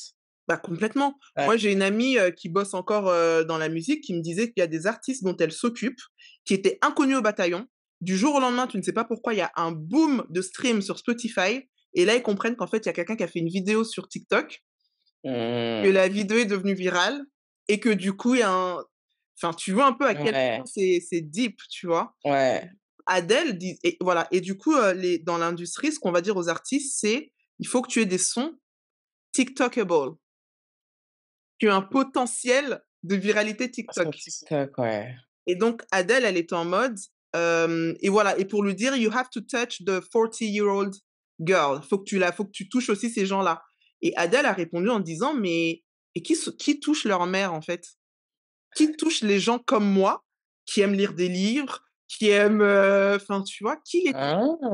Bah, complètement. Ouais. Moi, j'ai une amie qui bosse encore dans la musique qui me disait qu'il y a des artistes dont elle s'occupe qui étaient inconnus au bataillon. Du jour au lendemain, tu ne sais pas pourquoi, il y a un boom de stream sur Spotify. Et là, ils comprennent qu'en fait, il y a quelqu'un qui a fait une vidéo sur TikTok, que Mmh. la vidéo est devenue virale et que du coup, il y a un. Enfin, tu vois un peu à quel point Ouais, c'est deep, tu vois. ouais. Adèle dit, et voilà. Et du coup, dans l'industrie, ce qu'on va dire aux artistes, c'est il faut que tu aies des sons TikTokable. Tu as un potentiel de viralité Sur TikTok. TikTok, ouais. Et donc, Adèle, elle est en mode, et voilà, et pour lui dire, you have to touch the 40-year-old girl. Faut que tu touches aussi ces gens-là. Et Adèle a répondu en disant, mais et qui touche leur mère, en fait? Qui touche les gens comme moi, qui aiment lire des livres, qui aiment, enfin, tu vois, qui les touche?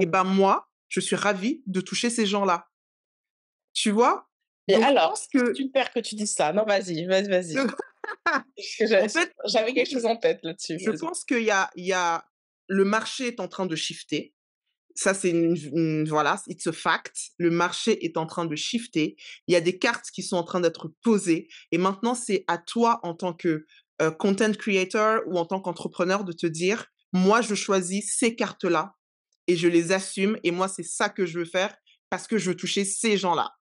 Et Ah! ben moi, je suis ravie de toucher ces gens-là. Tu vois? Et Donc, je alors, pense que, super que tu dises ça. Non, vas-y, vas-y, vas-y. Parce que en fait, j'avais quelque chose en tête là-dessus, je vas-y. pense qu'il y a le marché est en train de shifter. Ça, c'est voilà, it's a fact. Le marché est en train de shifter. Il y a des cartes qui sont en train d'être posées. Et maintenant, c'est à toi, en tant que content creator ou en tant qu'entrepreneur, de te dire, moi, je choisis ces cartes-là et je les assume. Et moi, c'est ça que je veux faire parce que je veux toucher ces gens-là.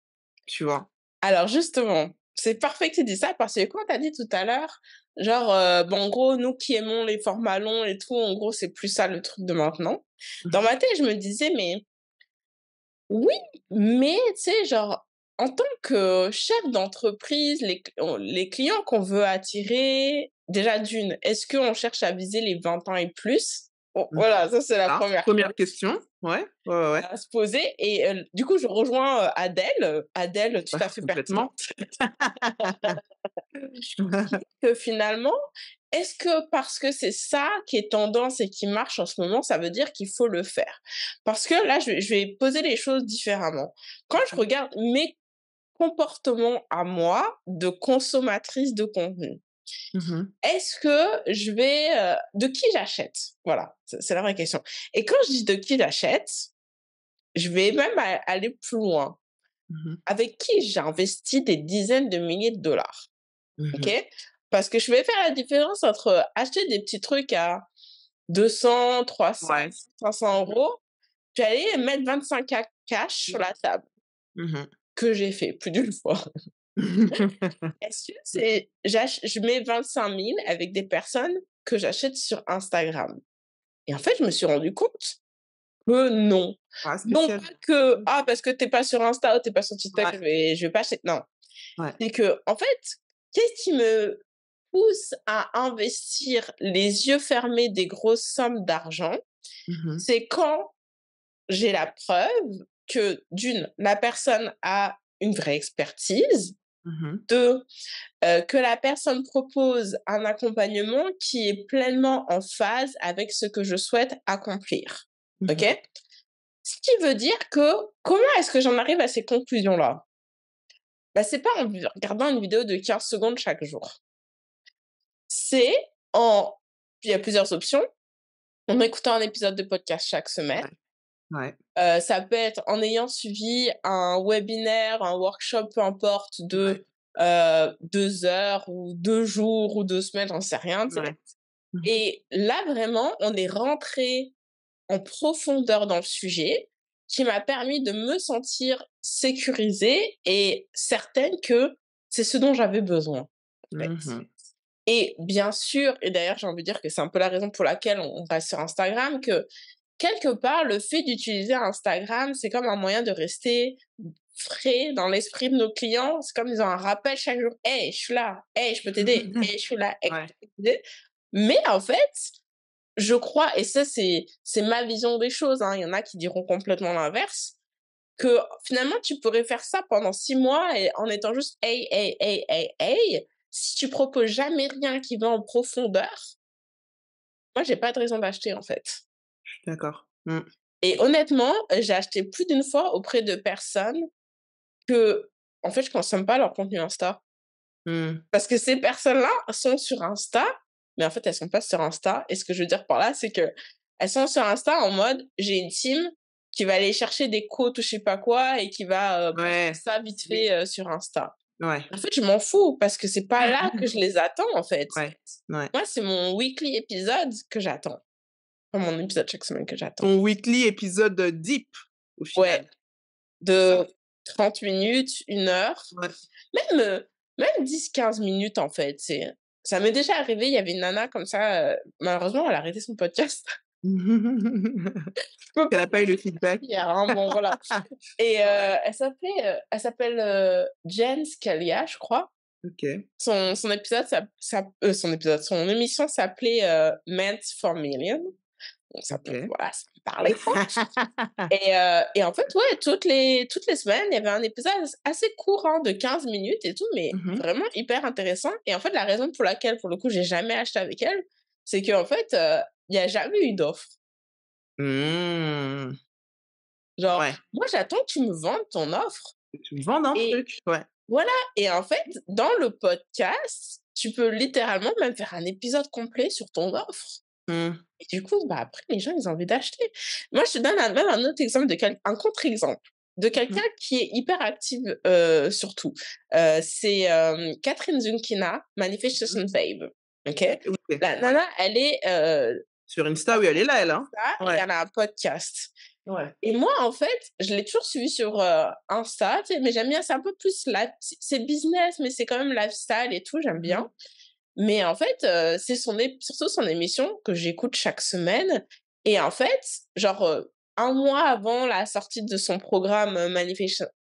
Tu vois? Alors justement, c'est parfait que tu dis ça parce que quand tu as dit tout à l'heure, genre, bon, en gros, nous qui aimons les formats longs et tout, en gros, c'est plus ça le truc de maintenant. Dans Mhm. ma tête, je me disais: «Mais oui, mais tu sais, genre, en tant que chef d'entreprise, les clients qu'on veut attirer, déjà d'une, est-ce qu'on cherche à viser les 20 ans et plus?» Bon, Mhm. voilà, ça c'est la Ça, première chose première question. Ouais, ouais, ouais, ouais. à se poser et du coup, je rejoins, Adèle tout Bah, à fait complètement. pertinente. Que finalement, est-ce que parce que c'est ça qui est tendance et qui marche en ce moment, ça veut dire qu'il faut le faire? Parce que là, je vais poser les choses différemment. Quand je regarde mes comportements à moi de consommatrice de contenu, Mhm. est-ce que je vais, de qui j'achète? Voilà, c'est la vraie question. Et quand je dis de qui j'achète, je vais même aller plus loin. Mhm. Avec qui j'ai investi des dizaines de milliers de dollars? OK? Mhm. Parce que je vais faire la différence entre acheter des petits trucs à 200, 300, Ouais. 500 Mhm. €, puis aller mettre 25 K cash sur la table, Mhm. que j'ai fait plus d'une fois. Est-ce que c'est je mets 25 000 avec des personnes que j'achète sur Instagram? Et en fait, je me suis rendu compte que non. Ah, Non spécial. pas que: «Ah, parce que tu es pas sur Insta ou tu es pas sur TikTok, Ouais, je vais pas acheter». Non, ouais. c'est que en fait, qu'est-ce qui me pousse à investir les yeux fermés des grosses sommes d'argent? Mhm. C'est quand j'ai la preuve que d'une, la personne a une vraie expertise, Mhm. 2, que la personne propose un accompagnement qui est pleinement en phase avec ce que je souhaite accomplir. OK? Mhm. Ce qui veut dire que comment est-ce que j'en arrive à ces conclusions-là? Bah, c'est pas en regardant une vidéo de 15 secondes chaque jour. C'est en il y a plusieurs options. En écoutant un épisode de podcast chaque semaine, Ouais, ouais, ça peut être en ayant suivi un webinaire, un workshop, peu importe, ouais, de, 2 heures ou 2 jours ou 2 semaines, j'en sais rien, tu sais? ouais. Mhm. Et là, vraiment, on est rentré en profondeur dans le sujet, qui m'a permis de me sentir sécurisée et certaine que c'est ce dont j'avais besoin, en fait. Mmh. Et bien sûr, et d'ailleurs, j'ai envie de dire que c'est un peu la raison pour laquelle on reste sur Instagram, que quelque part, le fait d'utiliser Instagram, c'est comme un moyen de rester frais dans l'esprit de nos clients. C'est comme ils ont un rappel chaque jour: «Hey, je suis là. Hey, je peux t'aider. Hey, je suis là. Hey, Ouais. je peux t'aider». Mais en fait, je crois, et ça, c'est ma vision des choses, hein, il y en a qui diront complètement l'inverse, que finalement, tu pourrais faire ça pendant 6 mois et en étant juste: «Hey, hey, hey, hey, hey». Si tu proposes jamais rien qui va en profondeur, moi, j'ai pas de raison d'acheter, en fait. Je suis d'accord. Mmh. Et honnêtement, j'ai acheté plus d'une fois auprès de personnes que, en fait, je consomme pas leur contenu Insta. Mmh. Parce que ces personnes-là sont sur Insta, mais en fait, elles sont pas sur Insta, et ce que je veux dire par là, c'est que elles sont sur Insta en mode: «J'ai une team qui va aller chercher des quotes ou je sais pas quoi et qui va, poster Ouais. ça vite fait, sur Insta». Ouais. En fait, je m'en fous parce que c'est pas là que je les attends, en fait. Ouais. Ouais. Moi, c'est mon weekly épisode que j'attends. Enfin, mon épisode chaque semaine que j'attends. Ton weekly épisode, deep, au Ouais, final, c'est de ça? 30 minutes, 1 heure, Ouais. même, même 10-15 minutes, en fait. C'est ça m'est déjà arrivé, il y avait une nana comme ça, malheureusement, elle a arrêté son podcast. Je peux Elle pas a pas eu le feedback. dire, hein, bon, voilà. Et elle s'appelle, Jen Scalia, je crois. OK. Son épisode son épisode, son émission s'appelait, Meant for Millions. Donc ça, bon, OK. voilà, ça me parlait, quoi. Et en fait, ouais, toutes les semaines, il y avait un épisode assez court, hein, de 15 minutes et tout, mais Mmh mh. vraiment hyper intéressant. Et en fait, la raison pour laquelle, pour le coup, j'ai jamais acheté avec elle, c'est qu'en fait, il y a jamais eu d'offre. Mmh. Genre, Ouais. moi, j'attends que tu me vendes ton offre. Que tu me vendes un Et truc. Ouais. voilà. Et en fait, dans le podcast, tu peux littéralement même faire un épisode complet sur ton offre. Mmh. Et du coup, bah, après, les gens, ils ont envie d'acheter. Moi, je te donne même un autre exemple, un contre-exemple de Mmh quelqu'un mh. qui est hyper active, surtout. C'est, Catherine Zunkina, Mmh. Manifestation Babe, OK? OK. La Ouais. nana, elle est, Sur Insta, oui, elle est là, elle, hein? Insta, et Ouais. elle a un podcast. Ouais. Et moi, en fait, je l'ai toujours suivie sur, Insta, tu sais, mais j'aime bien, c'est un peu plus c'est business, mais c'est quand même lifestyle et tout, j'aime Mmh mh. bien. Mais en fait, c'est surtout son émission que j'écoute chaque semaine. Et en fait, genre, 1 mois avant la sortie de son programme,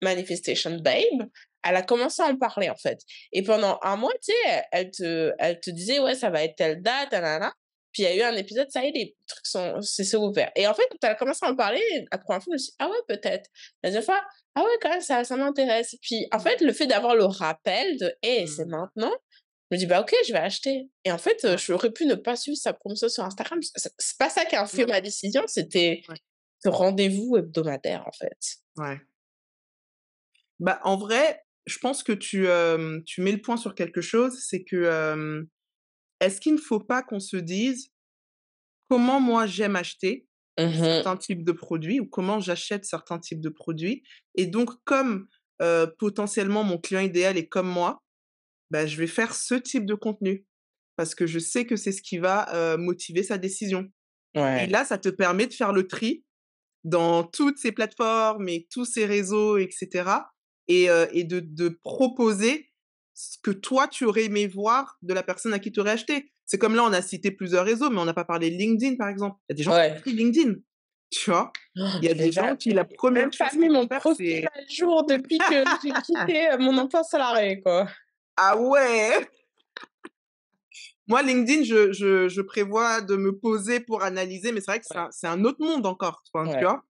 Manifestation Babe, elle a commencé à en parler, en fait. Et pendant 1 mois, tu sais, elle te disait: «Ouais, ça va être telle date, nanana». Puis il y a eu un épisode, ça y est, les trucs c'est ouvert. Et en fait, quand elle a commencé à en parler, la première fois, je me suis dit: «Ah ouais, peut-être». La deuxième fois: «Ah ouais, quand même, ça m'intéresse». Puis en fait, le fait d'avoir le rappel de: «Hey, c'est Mmh. maintenant», je me dis: «Bah, OK, je vais acheter». Et en fait, Ouais. j'aurais pu ne pas suivre sa promotion sur Instagram. C'est pas ça qui a fait Mmh. ma décision, c'était Ouais. ce rendez-vous hebdomadaire, en fait. Ouais. Bah, en vrai, je pense que tu mets le point sur quelque chose, c'est que, est-ce qu'il ne faut pas qu'on se dise: «Comment moi j'aime acheter Mmh. certains types de produits ou comment j'achète certains types de produits et donc comme, potentiellement mon client idéal est comme moi, bah, je vais faire ce type de contenu parce que je sais que c'est ce qui va, motiver sa décision» et Ouais, là, ça te permet de faire le tri dans toutes ces plateformes et tous ces réseaux et cetera et de proposer ce que toi, tu aurais aimé voir de la personne à qui tu aurais acheté. C'est comme là, on a cité plusieurs réseaux, mais on n'a pas parlé de LinkedIn, par exemple. Il y a des gens qui ont ouais. pris LinkedIn, tu vois? Il y a Je des l'ai ja gens qui la première Même pas chose mis qu'ils vont mon faire, profil c'est: à jour depuis que j'ai quitté, mon emploi salarié, quoi. «Ah ouais!» Moi, LinkedIn, je prévois de me poser pour analyser, mais c'est vrai que Ouais, c'est un autre monde encore, enfin, tu ouais, vois?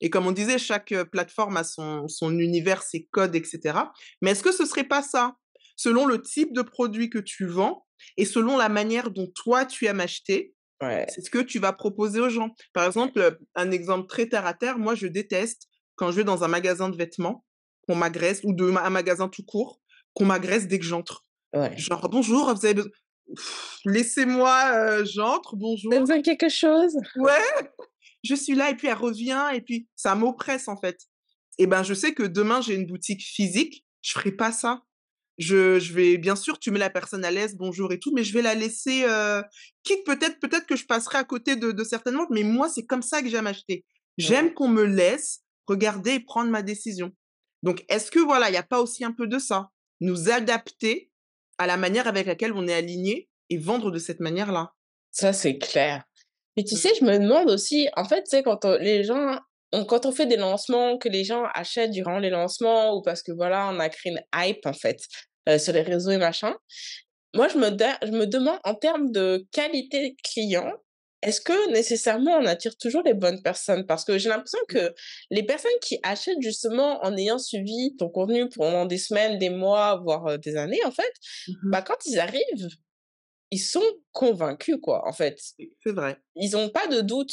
Et comme on disait, chaque, plateforme a son univers, ses codes et cetera. Mais est-ce que ce serait pas ça? Selon le type de produit que tu vends et selon la manière dont toi tu aimes acheter, ouais. c'est ce que tu vas proposer aux gens. Par exemple, un exemple très terre à terre, moi je déteste quand je vais dans un magasin de vêtements, qu'on m'agresse ou un magasin tout court, qu'on m'agresse dès que j'entre. Ouais. Genre: «Bonjour, vous avez laissez-moi, j'entre, Tu as bonjour». besoin de quelque chose? Ouais, je suis là et puis elle revient et puis ça m'oppresse en fait. Et ben, je sais que demain j'ai une boutique physique, je ferai pas ça. je vais, bien sûr, tu mets la personne à l'aise, bonjour et tout, mais je vais la laisser, quitte peut-être que je passerai à côté de certaines ventes, mais moi, c'est comme ça que j'aime acheter. Mmh. J'aime qu'on me laisse regarder et prendre ma décision. Donc, est-ce que, voilà, il n'y a pas aussi un peu de ça? Nous adapter à la manière avec laquelle on est aligné et vendre de cette manière-là. Ça, c'est clair. Mais tu sais, Mmh. je me demande aussi, en fait, tu sais, quand on fait des lancements, que les gens achètent durant les lancements ou parce que voilà, on a créé une hype, en fait, sur les réseaux et machin. Moi, je me demande en termes de qualité client, est-ce que nécessairement on attire toujours les bonnes personnes? Parce que j'ai l'impression que les personnes qui achètent justement en ayant suivi ton contenu pendant des semaines, des mois, voire, des années, en fait, Mmh. bah, quand ils arrivent, ils sont convaincus, quoi, en fait. C'est vrai. Ils ont pas de doute.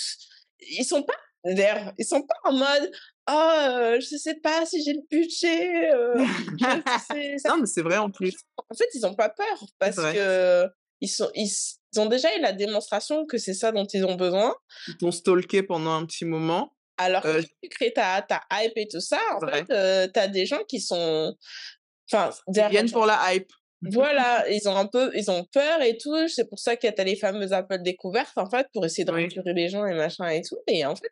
Ils sont pas ils sont pas en mode: «Oh, je sais pas si j'ai le budget, je sais ça». Non, mais c'est vrai en plus. En fait, ils ont pas peur C'est parce vrai. que ils ont déjà eu la démonstration que c'est ça dont ils ont besoin. Ils t'ont stalké pendant un petit moment. Alors que Heu, quand tu crées ta hype et tout ça, c'est en fait, vrai. tu as des gens qui sont enfin, Ils derrière viennent pour la hype. voilà, ils ont peur et tout. C'est pour ça qu'il y a les fameux appels découvertes, en fait, pour essayer de Oui. rassurer les gens et machin et tout et en fait,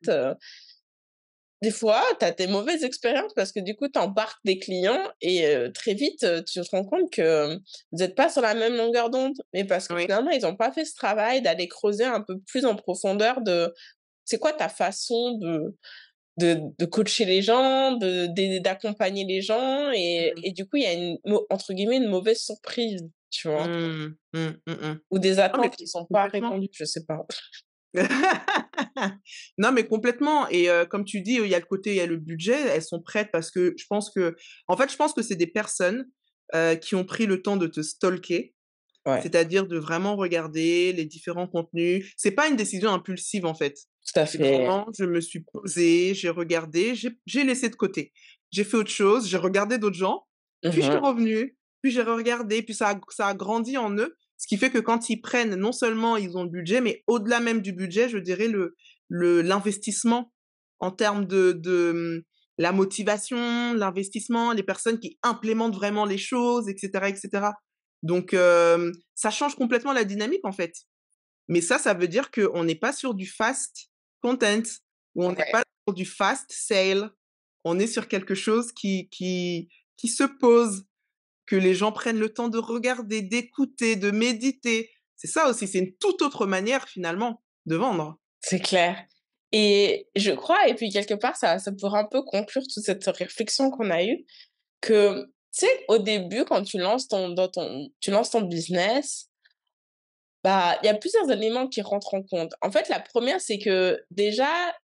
des fois, tu as tes mauvaises expériences parce que du coup, tu embarques des clients et très vite, tu te rends compte que vous êtes pas sur la même longueur d'onde. Mais parce que Oui. finalement, ils ont pas fait ce travail d'aller creuser un peu plus en profondeur de c'est quoi ta façon de coacher les gens, d'accompagner les gens Mmh. et du coup, il y a entre guillemets «une mauvaise surprise», tu vois? Mmh. Mmh. Mmh. Ou des Non, mais attentes qui sont pas complètement. répondues, je sais pas. Non, mais complètement et comme tu dis, il y a le budget, elles sont prêtes parce que je pense que c'est des personnes, qui ont pris le temps de te stalker, Ouais, c'est-à-dire de vraiment regarder les différents contenus. C'est pas une décision impulsive, en fait. tout à C'est fait. vraiment, je me suis posée, j'ai regardé, j'ai laissé de côté. J'ai fait autre chose, j'ai regardé d'autres gens, puis je suis Mmh. revenue, puis j'ai regardé, puis ça a grandi en eux. Ce qui fait que quand ils prennent, non seulement ils ont le budget, mais au-delà même du budget, je dirais l'investissement en termes la motivation, l'investissement, les personnes qui implémentent vraiment les choses et cetera et cetera. Donc ça change complètement la dynamique, en fait. Mais ça veut dire qu'on n'est pas sur du fast content ou on n'est Ouais. pas sur du fast sale. On est sur quelque chose qui se pose, que les gens prennent le temps de regarder, d'écouter, de méditer. C'est ça aussi, c'est une toute autre manière finalement de vendre. C'est clair et je crois et puis quelque part ça pourrait un peu conclure toute cette réflexion qu'on a eue que, tu sais, au début quand tu lances ton business, bah, il y a plusieurs éléments qui rentrent en compte. En fait, la première c'est que déjà,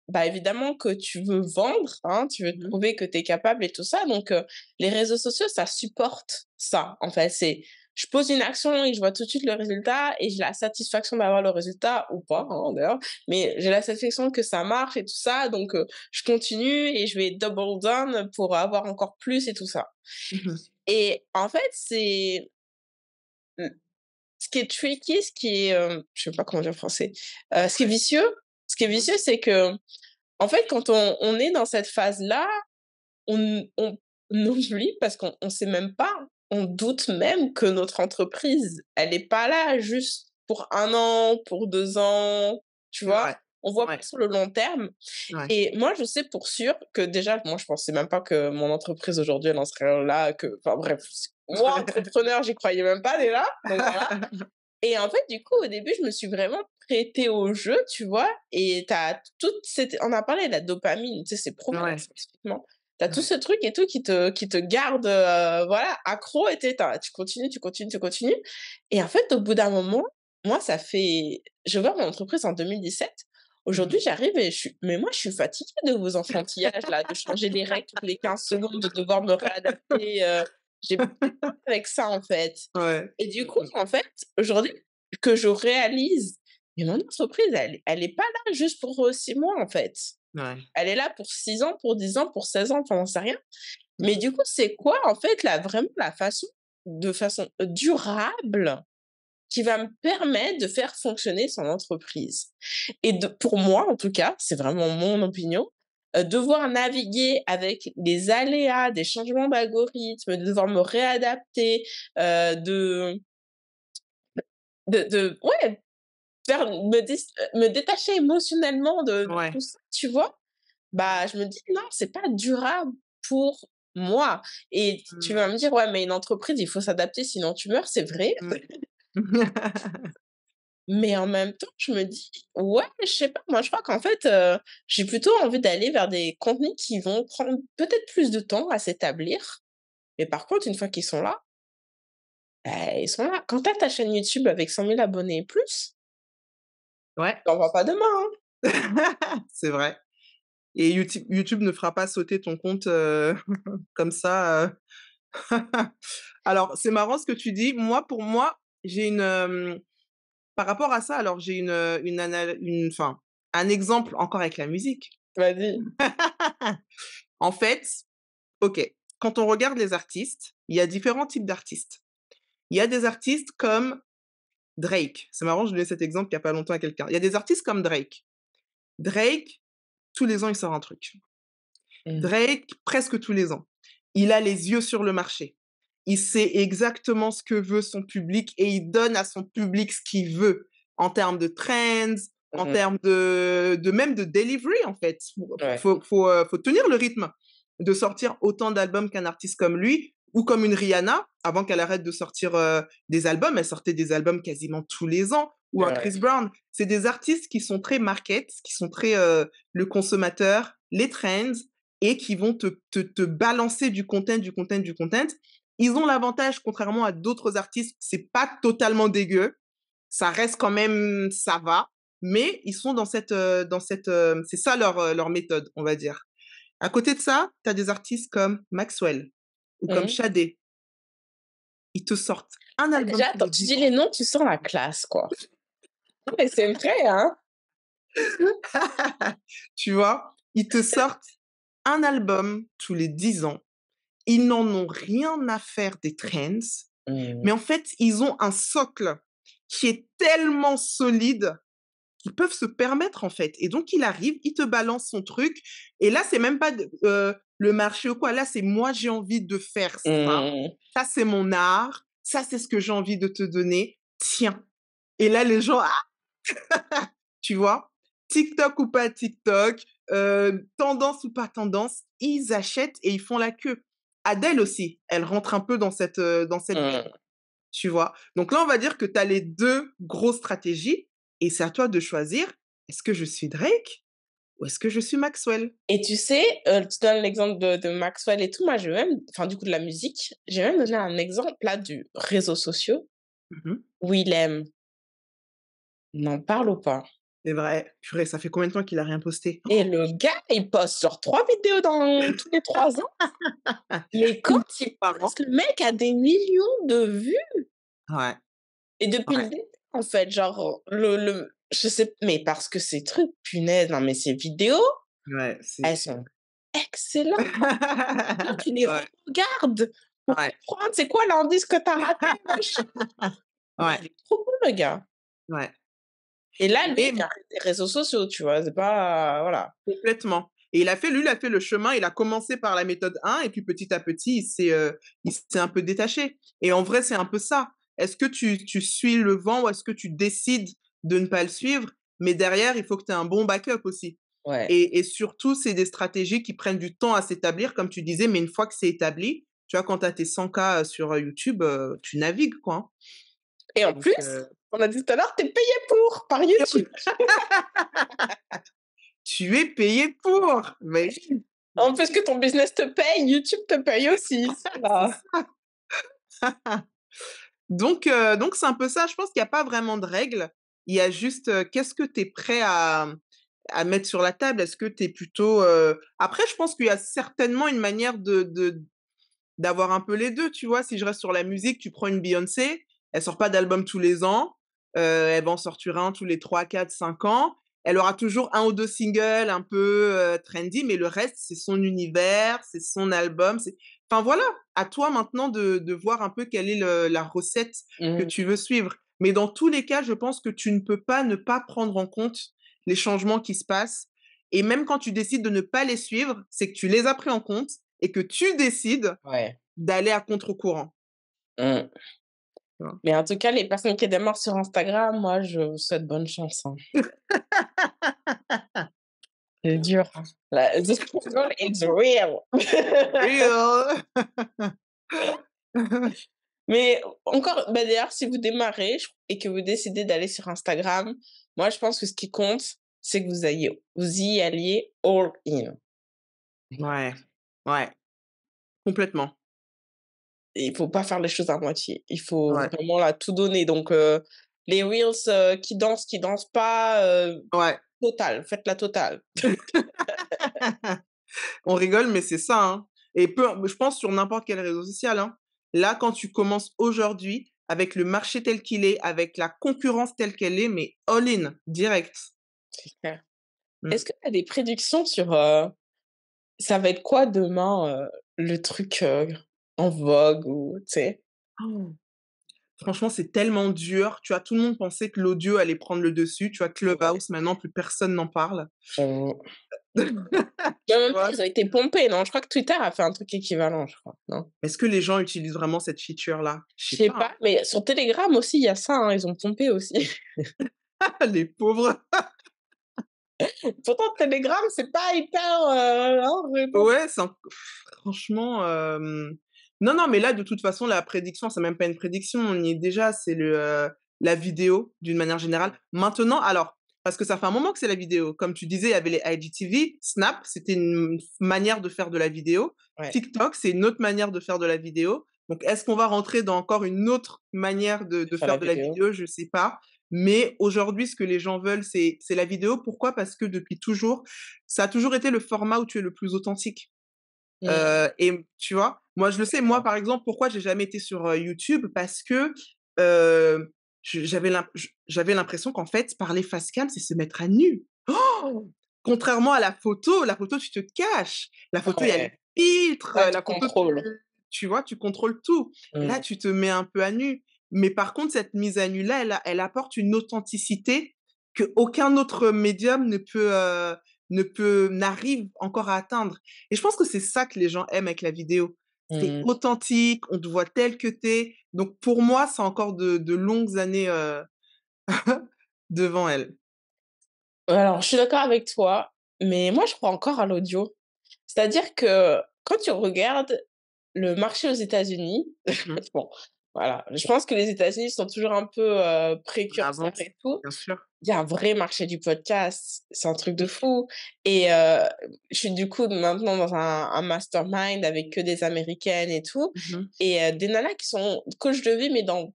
bah, évidemment que tu veux vendre, hein, tu veux Mmh. prouver que tu es capable et tout ça donc les réseaux sociaux, ça supporte ça, en fait. C'est je pose une action et je vois tout de suite le résultat et j'ai la satisfaction d'avoir le résultat ou pas, hein, d'ailleurs, mais j'ai la satisfaction que ça marche et tout ça donc je continue et je vais double down pour avoir encore plus et tout ça Mmh. et en fait, c'est ce qui est tricky, ce qui est, je sais pas comment dire en français, Ouais. ce qui est Mmh. vicieux, c'est que en fait, quand on est dans cette phase-là, on oublie parce qu'on sait même pas, on doute même que notre entreprise, elle est pas là juste pour 1 an, pour 2 ans, tu C'est vois? vrai. On voit Ouais, pas sur le long terme ouais. et moi, je sais pour sûr que déjà, moi, je pensais même pas que mon entreprise aujourd'hui, elle en serait là, que enfin bref, moi, entrepreneur, j'y croyais même pas déjà, donc voilà. Et en fait, du coup, au début, je me suis vraiment prêtée au jeu, tu vois? Et t'as toute cette on a parlé de la dopamine, tu sais, c'est prouvé, hein, Ouais, scientifiquement. Tu tout ouais. ce truc et tout qui te garde, voilà, accro et tu continues, tu continues, tu continues et en fait, au bout d'un moment, moi, ça fait j'ai ouvert mon entreprise en 2017. Aujourd'hui, Mmh. j'arrive et mais moi, je suis fatiguée de vos enfantillages là, de changer les règles toutes les 15 secondes, de devoir me réadapter, j'ai avec ça, en fait. Ouais. Et du Mmh coup, mh. en fait, aujourd'hui, que je réalise, mais mon entreprise, elle est pas là juste pour, 6 mois, en fait. Ouais. Elle est là pour 6 ans, pour 10 ans, pour 16 ans, enfin, j'en sais rien. Mais Mmh. du coup, c'est quoi, en fait, vraiment la façon de façon durable qui va me permettre de faire fonctionner son entreprise? Et pour moi, en tout cas, c'est vraiment mon opinion, devoir naviguer avec les aléas des changements d'algorithme, de devoir me réadapter, de ouais, faire me détacher émotionnellement de Ouais. tout ça, tu vois? Bah, je me dis: «Non, c'est pas durable pour moi» et tu Mmh. vas me dire: «Ouais, mais une entreprise, il faut s'adapter sinon tu meurs», c'est vrai. Mmh. Mais en même temps, je me dis: «Ouais, je sais pas, moi je crois qu'en fait, j'ai plutôt envie d'aller vers des contenus qui vont prendre peut-être plus de temps à s'établir, mais par contre une fois qu'ils sont là, ils sont là. Quand tu as ta chaîne YouTube avec 100 000 abonnés et plus, Ouais, tu en vois pas demain, hein». c'est vrai et YouTube ne fera pas sauter ton compte, comme ça, Alors, c'est marrant ce que tu dis. Moi, pour moi, j'ai par rapport à ça, alors j'ai enfin, un exemple encore avec la musique. Vas-y. En fait, OK, quand on regarde les artistes, il y a différents types d'artistes. Il y a des artistes comme Drake. C'est marrant, je donnais cet exemple il y a pas longtemps à quelqu'un. Il y a des artistes comme Drake. Drake, tous les ans, il sort un truc. Mmh. Drake, presque tous les ans. Il a les yeux sur le marché. Il sait exactement ce que veut son public et il donne à son public ce qu'il veut en termes de trends, en Mmh. termes de même de delivery en fait. Ouais, Faut tenir le rythme de sortir autant d'albums qu'un artiste comme lui ou comme une Rihanna. Avant qu'elle arrête de sortir des albums, elle sortait des albums quasiment tous les ans. Ou un ouais, Chris Brown. C'est des artistes qui sont très market, qui sont très le consommateur, les trends et qui vont te balancer du content, du content, du content. Ils ont l'avantage, contrairement à d'autres artistes, c'est pas totalement dégueu. Ça reste quand même, ça va. Mais ils sont c'est ça leur méthode, on va dire. À côté de ça, tu as des artistes comme Maxwell ou comme mmh. Shadé. Ils te sortent un Ouais, album déjà, tous attends, les tu 10 dis les noms, tu sens la classe, quoi. Non, mais c'est vrai, hein. tu vois? Ils te sortent un album tous les 10 ans. Ils n'en ont rien à faire des trends, Mmh. mais en fait, ils ont un socle qui est tellement solide qu'ils peuvent se permettre, en fait. Et donc, il arrive, il te balance son truc. Et là, c'est même pas le marché ou quoi. Là, c'est moi, j'ai envie de faire ça. Mmh. Ça, c'est mon art. Ça, c'est ce que j'ai envie de te donner. Tiens. Et là, les gens, tu vois? TikTok ou pas TikTok, tendance ou pas tendance, ils achètent et ils font la queue. Adèle aussi, elle rentre un peu dans cette grille, Mmh. tu vois? Donc là, on va dire que tu as les 2 grosses stratégies et c'est à toi de choisir: «Est-ce que je suis Drake ou est-ce que je suis Maxwell?» Et tu sais, tu donnes l'exemple de Maxwell et tout, moi je vais même enfin du coup de la musique, j'ai même donné un exemple là du réseaux sociaux, Mmh. Willem. On en parle ou pas? C'est vrai. Purée, ça fait combien de temps qu'il a rien posté? Et le gars, il poste genre 3 vidéos dans tous les 3 ans, mais quand Une il par an. poste, le mec a des millions de vues Ouais, et depuis le ouais, début en fait, genre le je sais mais parce que ces trucs, punaise, non mais ces vidéos, ouais, elles sont excellentes. Là, tu les Ouais, regardes pour ouais, comprendre c'est quoi l'indice que tu as raté, wesh. Mais ouais, il est trop cool le gars ouais. et là, lui, Et il vient des réseaux sociaux, tu vois? C'est pas voilà. complètement. Et il a fait le chemin, il a commencé par la méthode 1 et puis petit à petit, il s'est un peu détaché. Et en vrai, c'est un peu ça. Est-ce que tu suis le vent ou est-ce que tu décides de ne pas le suivre? Mais derrière, il faut que tu aies un bon backup aussi. Ouais. Et surtout, c'est des stratégies qui prennent du temps à s'établir, comme tu disais, mais une fois que c'est établi, tu vois, quand tu as tes 100K sur YouTube, tu navigues, quoi, hein. Et en Donc, plus, on a dit tout à l'heure, tu es payé pour, par YouTube. tu es payé pour. Mais oui, En plus que ton business te paye, YouTube te paye aussi. c'est Voilà. ça. Donc c'est un peu ça. Je pense qu'il y a pas vraiment de règles. Il y a juste, qu'est-ce que tu es prêt à mettre sur la table? Est-ce que tu es plutôt, après je pense qu'il y a certainement une manière d'avoir un peu les 2. Tu vois? Si je reste sur la musique, tu prends une Beyoncé, elle sort pas d'album tous les ans, elle va en sortir un tous les 3, 4, 5 ans. Elle aura toujours un ou 2 singles un peu, trendy, mais le reste, c'est son univers, c'est son album, c'est enfin voilà, à toi maintenant de voir un peu quelle est la recette que Mmh. tu veux suivre. Mais dans tous les cas, je pense que tu ne peux pas ne pas prendre en compte les changements qui se passent et même quand tu décides de ne pas les suivre, c'est que tu les as pris en compte et que tu décides Ouais. d'aller à contre-courant, Mmh. tu vois? Mais en tout cas, les personnes qui démarrent sur Instagram, moi, je vous souhaite bonne chance, hein. C'est dur, hein. La the struggle is real. Real. Mais encore, bah, d'ailleurs, si vous démarrez et que vous décidez d'aller sur Instagram, moi, je pense que ce qui compte, c'est que vous y alliez all in. Ouais, ouais, complètement. Et il faut pas faire les choses à moitié. Il faut Ouais, vraiment là tout donner. Donc, les reels, qui dansent pas, ouais. totale, faites la totale. On rigole, mais c'est ça, hein. Et peu je pense sur n'importe quel réseau social, hein. Là, quand tu commences aujourd'hui, avec le marché tel qu'il est, avec la concurrence telle qu'elle est, mais all in, direct. C'est clair. Mmh. Est-ce que tu as des prédictions sur, ça va être quoi demain, le truc, en vogue ou tu sais? Oh. Franchement, c'est tellement dur. Tu vois, tout le monde pensait que l'audio allait prendre le dessus. Tu vois, Ouais, Clubhouse, maintenant, plus personne n'en parle. j'avoue. Mais en Tu même temps, vois? ils ont été pompés, non? Je crois que Twitter a fait un truc équivalent, je crois, non? Est-ce que les gens utilisent vraiment cette feature-là? Je Je sais sais pas, hein. pas, mais sur Telegram aussi, il y a ça, hein, ils ont pompé aussi. Les pauvres. Pourtant Telegram, c'est pas hyper, hein, répand Ouais, c'est enc franchement, non, non, mais là, de toute façon, la prédiction, c'est même pas une prédiction, on y est déjà, c'est la vidéo, d'une manière générale. Maintenant alors, parce que ça fait un moment que c'est la vidéo. Comme tu disais, il y avait les IGTV, Snap, c'était une manière de faire de la vidéo. ouais, TikTok, c'est une autre manière de faire de la vidéo. Donc est-ce qu'on va rentrer dans encore une autre manière de de faire la faire de la vidéo. vidéo? Je sais pas. Mais aujourd'hui, ce que les gens veulent, c'est la vidéo. Pourquoi? Parce que depuis toujours, ça a toujours été le format où tu es le plus authentique. Mmh, Et tu vois? Moi, je le sais, moi, d'accord. par exemple, pourquoi j'ai jamais été sur, YouTube? Parce que, heu, j'avais l'impression qu'en fait, parler face cam, c'est se mettre à nu. Oh! Contrairement à la photo, tu te caches. La photo, il y a les Ouais, filtres, là tu la photo, contrôles. tu vois? Tu contrôles tout. Là, Mmh, tu te mets un peu à nu. Mais par contre, cette mise à nu-là, elle apporte une authenticité qu'aucun autre médium n'arrive encore à atteindre. Et je pense que c'est ça que les gens aiment avec la vidéo. C'est mmh. authentique, on te voit tel que tu es. Donc pour moi, c'est encore de longues années, devant elle. Alors, je suis d'accord avec toi, mais moi, je crois encore à l'audio. C'est-à-dire que quand tu regardes le marché aux États-Unis, Mmh. bon, voilà, je pense que les États-Unis sont toujours un peu, En précurseurs avance, et tout. bien sûr. Il y a un vrai marché du podcast, c'est un truc de Oui. fou et je suis du coup maintenant dans un mastermind avec que des Américaines et tout Mmh mh. et des nanas qui sont coachs de vie, mais dans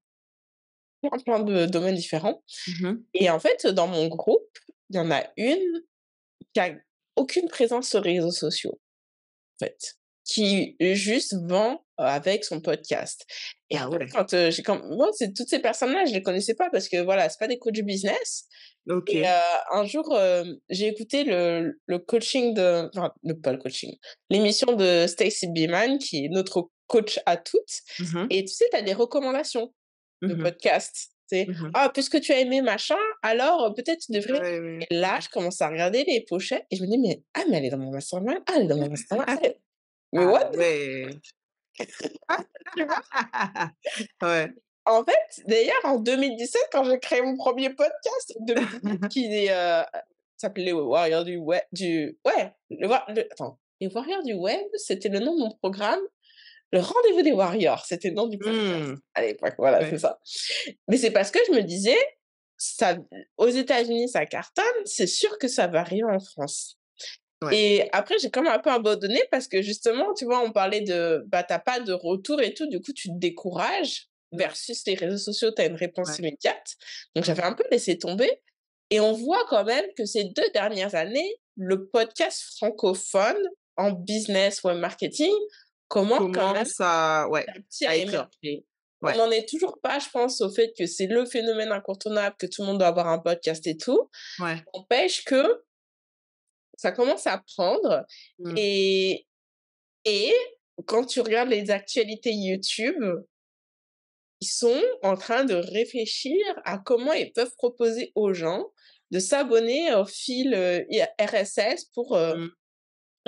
plein de domaines différents Mmh. et en fait, dans mon groupe, il y en a une qui a aucune présence sur les réseaux sociaux, en fait, qui juste vend, avec son podcast et en Ah fait, ouais, quand, j'ai comme moi, c'est toutes ces personnes-là, je les connaissais pas parce que voilà, c'est pas des coachs business et OK. un jour, j'ai écouté le coaching de enfin, le pas le coaching, l'émission de Stacy Beeman qui est notre coach à toutes Mmh mh. et tu sais, tu as des recommandations de Mmh mh. podcasts, tu sais: Mmh. «Ah, puisque tu as aimé machin, alors, peut-être tu devrais» Ouais, ouais. et là, je commence à regarder les pochettes et je me dis: «Mais ah, mais elle est dans mon mastermind, ah, elle est dans mon mastermind, ah, elle mais Ah what the» ouais. tu vois? Ouais. En fait, d'ailleurs, en 2017, quand j'ai créé mon premier podcast, 2017 qui est, s'appelait les Warriors les Warriors du web, c'était le nom de mon programme. Le rendez-vous des Warriors, c'était le nom du podcast Mmh. à l'époque, voilà, c'est Ouais, ça. Mais c'est parce que je me disais: «Ça aux États-Unis, ça cartonne, c'est sûr que ça va arriver en France». ouais, Et après, j'ai comme un peu abandonné parce que justement, tu vois, on parlait de, bah, tu pas de retour et tout, du coup, tu te décourages ouais, versus les réseaux sociaux, tu as une réponse ouais, immédiate. Donc ouais. j'avais un peu laissé tomber et on voit quand même que ces 2 dernières années, le podcast francophone en business, web marketing commence quand même Commence à ouais, petit à petit à à éclore. émerger. On Ouais, n'en est toujours pas, je pense, au fait que c'est le phénomène incontournable, que tout le monde doit avoir un podcast et tout. ouais. N'empêche que ça commence à prendre Mmh. et et quand tu regardes les actualités YouTube, ils sont en train de réfléchir à comment ils peuvent proposer aux gens de s'abonner au fil, RSS pour, Mmh.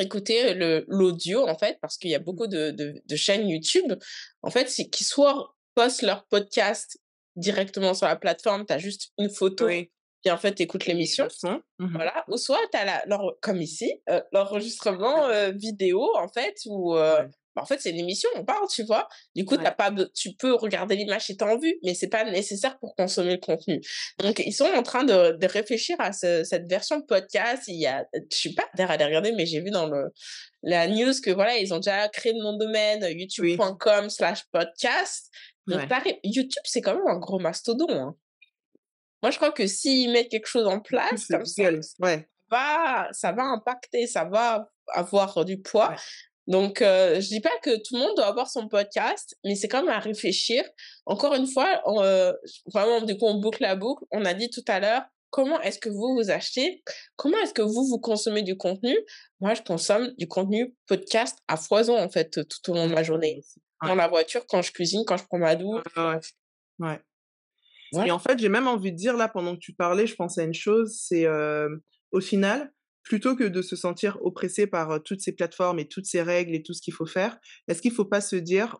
écouter l'audio, en fait, parce qu'il y a beaucoup de chaînes YouTube, en fait, c'est qui soit postent leur podcast directement sur la plateforme, tu as juste une photo, Oui, puis en fait, tu écoutes et l'émission, le son. Mmh. voilà, ou soit tu as comme ici, l'enregistrement, vidéo, en fait, où, Ouais, bah, en fait, c'est une émission, on parle, tu vois? Du coup, ouais, tu peux regarder l'image si tu as envie, mais c'est pas nécessaire pour consommer le contenu. Donc ils sont en train de réfléchir à cette version podcast. Il y a je suis pas d'ailleurs allée regarder, mais j'ai vu dans la news que voilà, ils ont déjà créé le nom de domaine, oui, youtube.com/podcast. Donc ouais. tu YouTube, c'est quand même un gros mastodon, hein. Moi, je crois que s'ils mettent quelque chose en YouTube, place c'est comme ça, Google. Ouais, ça va impacter, ça va avoir du poids. ouais. Donc, je dis pas que tout le monde doit avoir son podcast, mais c'est quand même à réfléchir. Encore une fois, vraiment, du coup, on boucle la boucle. On a dit tout à l'heure, comment est-ce que vous achetez? Comment est-ce que vous consommez du contenu? Moi, je consomme du contenu podcast à foison, en fait, tout au long de Mmh. ma Moi journée. aussi. Ouais, Dans la voiture, quand je cuisine, quand je prends ma ouais, douche, ouais, ouais. Et voilà. en fait, j'ai même envie de dire là, pendant que tu parlais, je pensais à une chose, c'est, au final, plutôt que de se sentir oppressé par, toutes ces plateformes et toutes ces règles et tout ce qu'il faut faire, est-ce qu'il faut pas se dire: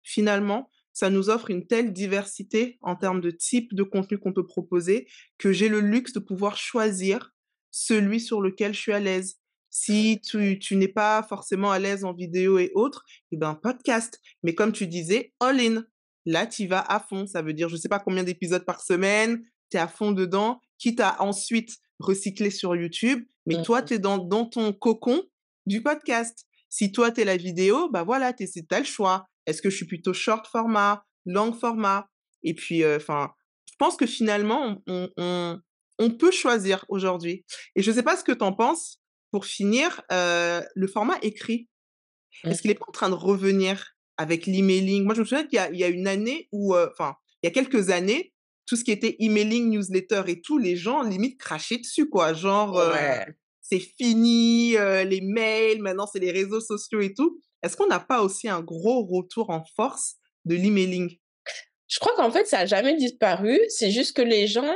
«Finalement, ça nous offre une telle diversité en termes de type de contenu qu'on peut proposer, que j'ai le luxe de pouvoir choisir celui sur lequel je suis à l'aise». Si tu n'es pas forcément à l'aise en vidéo et autres, et ben, podcast. Mais comme tu disais, all in. Là, tu y vas à fond. Ça veut dire, je sais pas combien d'épisodes par semaine, tu es à fond dedans, quitte à ensuite recycler sur YouTube. Mais toi, Mmh. tu es dans ton cocon du podcast. Si toi, tu es la vidéo, bah voilà, tu as le choix. Est-ce que je suis plutôt short format, long format? Et puis, enfin, je pense que finalement, on peut choisir aujourd'hui. Et je sais pas ce que tu en penses. Pour finir, le format écrit. Est-ce qu'il Mmh. est pas en train de revenir avec l'emailing? Moi, je me souviens qu'il y a une année où, enfin, il y a quelques années, tout ce qui était emailing, newsletter et tout, les gens limite crachaient dessus, quoi. Genre, Ouais. c'est fini, les mails, maintenant c'est les réseaux sociaux et tout. Est-ce qu'on n'a pas aussi un gros retour en force de l'emailing? Je crois qu'en fait, ça a jamais disparu. C'est juste que les gens,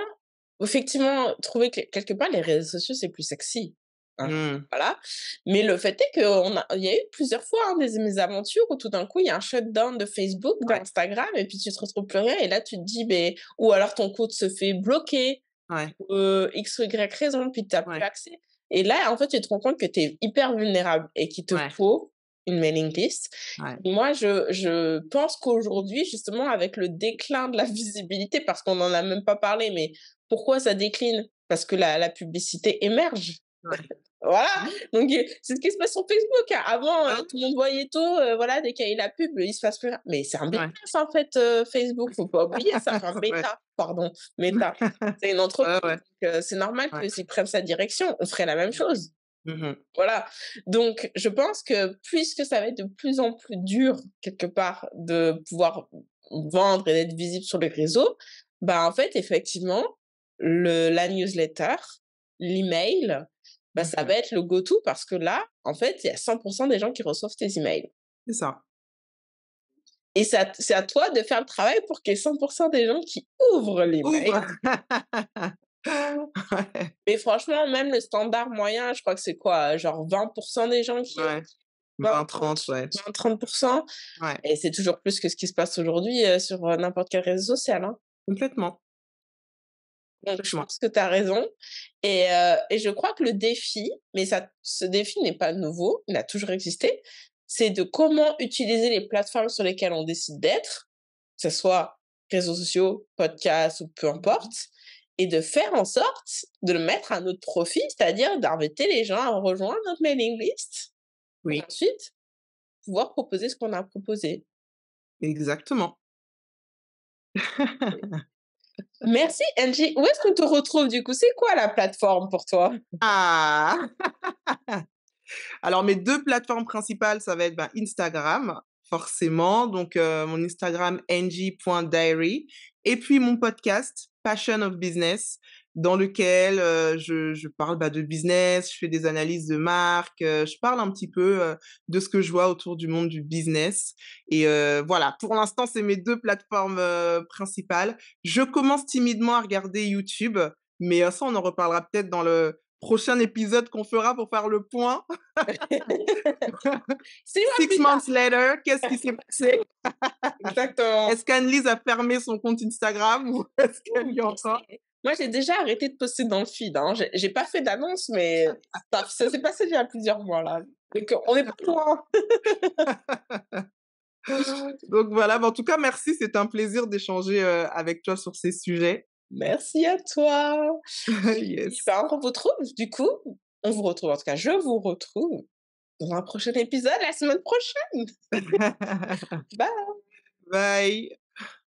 effectivement, trouvaient que quelque part, les réseaux sociaux, c'est plus sexy. Hein, Mmh. voilà. Mais le fait est il y a eu plusieurs fois hein, des mésaventures où tout d'un coup, il y a un shutdown de Facebook, Ouais, d'Instagram, et puis tu te retrouves plus rien. Et là, tu te dis, ben, ou alors ton compte se fait bloquer, ouais, X ou Y raison, puis tu n'as plus ouais, accès. Et là, en fait, tu te rends compte que tu es hyper vulnérable et qu'il te ouais, faut une mailing list. ouais, Moi, je pense qu'aujourd'hui, justement, avec le déclin de la visibilité, parce qu'on n'en a même pas parlé, mais pourquoi ça décline? Parce que la publicité émerge. ouais. Voilà, Mmh. donc c'est ce qui se passe sur Facebook, hein. Avant, Ah tout le monde voyait tout, voilà, dès qu'il y avait la pub, il se passe plus rien. Mais c'est un ouais, business, en fait, Facebook, faut pas oublier ça. Enfin, ouais. Meta, pardon, Meta. C'est une entreprise, Ouais, ouais, donc c'est normal ouais. qu'ils prennent sa direction. On ferait la même chose. Mmh. Voilà, donc je pense que puisque ça va être de plus en plus dur, quelque part, de pouvoir vendre et d'être visible sur les réseaux, bah, en fait, effectivement, la newsletter, l'email, bah, ça Mmh. va être le go-to parce que là, en fait, il y a 100 des gens qui reçoivent tes emails C'est ça. et c'est à toi de faire le travail pour qu'il y ait 100 des gens qui ouvrent l'email. Ouvre! Ouais, Mais franchement, même le standard moyen, je crois que c'est quoi? Genre 20 des gens qui ouais. 20 20-30, ouais. 20-30. Ouais, Et c'est toujours plus que ce qui se passe aujourd'hui, sur, n'importe quel réseau social, hein. complètement, Donc je complètement. pense que tu as raison et je crois que le défi, mais ce défi n'est pas nouveau, il a toujours existé, c'est de comment utiliser les plateformes sur lesquelles on décide d'être, que ce soit réseaux sociaux, podcasts ou peu importe, et de faire en sorte de le mettre à notre profit, c'est-à-dire d'inviter les gens à rejoindre notre mailing list pour Oui, ensuite pouvoir proposer ce qu'on a proposé. exactement. Merci Angie. Où est-ce qu'on te retrouve du coup? C'est quoi la plateforme pour toi? Ah! Alors mes 2 plateformes principales, ça va être, bah, Instagram, forcément, donc mon Instagram ng.diary et puis mon podcast Passion of Business dans lequel, je parle, bah, de business, je fais des analyses de marque, je parle un petit peu, de ce que je vois autour du monde du business et voilà, pour l'instant, c'est mes 2 plateformes, principales. Je commence timidement à regarder YouTube, Mais ça, on en reparlera peut-être dans le prochain épisode qu'on fera pour faire le point. 6 mois 6 plus tard. months later, qu'est-ce qui s'est passé? Exactement. Est-ce qu'Annelise a fermé son compte Instagram ou est-ce qu'elle y est encore? Moi, j'ai déjà arrêté de poster dans le feed, hein. J'ai pas fait d'annonce, mais ça s'est passé il y a plusieurs mois, là. Donc on est pas loin. Donc voilà, en tout cas, merci, c'était un plaisir d'échanger, avec toi sur ces sujets. Merci à toi. Puis, Yes. bah, on vous retrouve du coup, on vous retrouve, en tout cas, je vous retrouve dans un prochain épisode la semaine prochaine. Bye. Bye.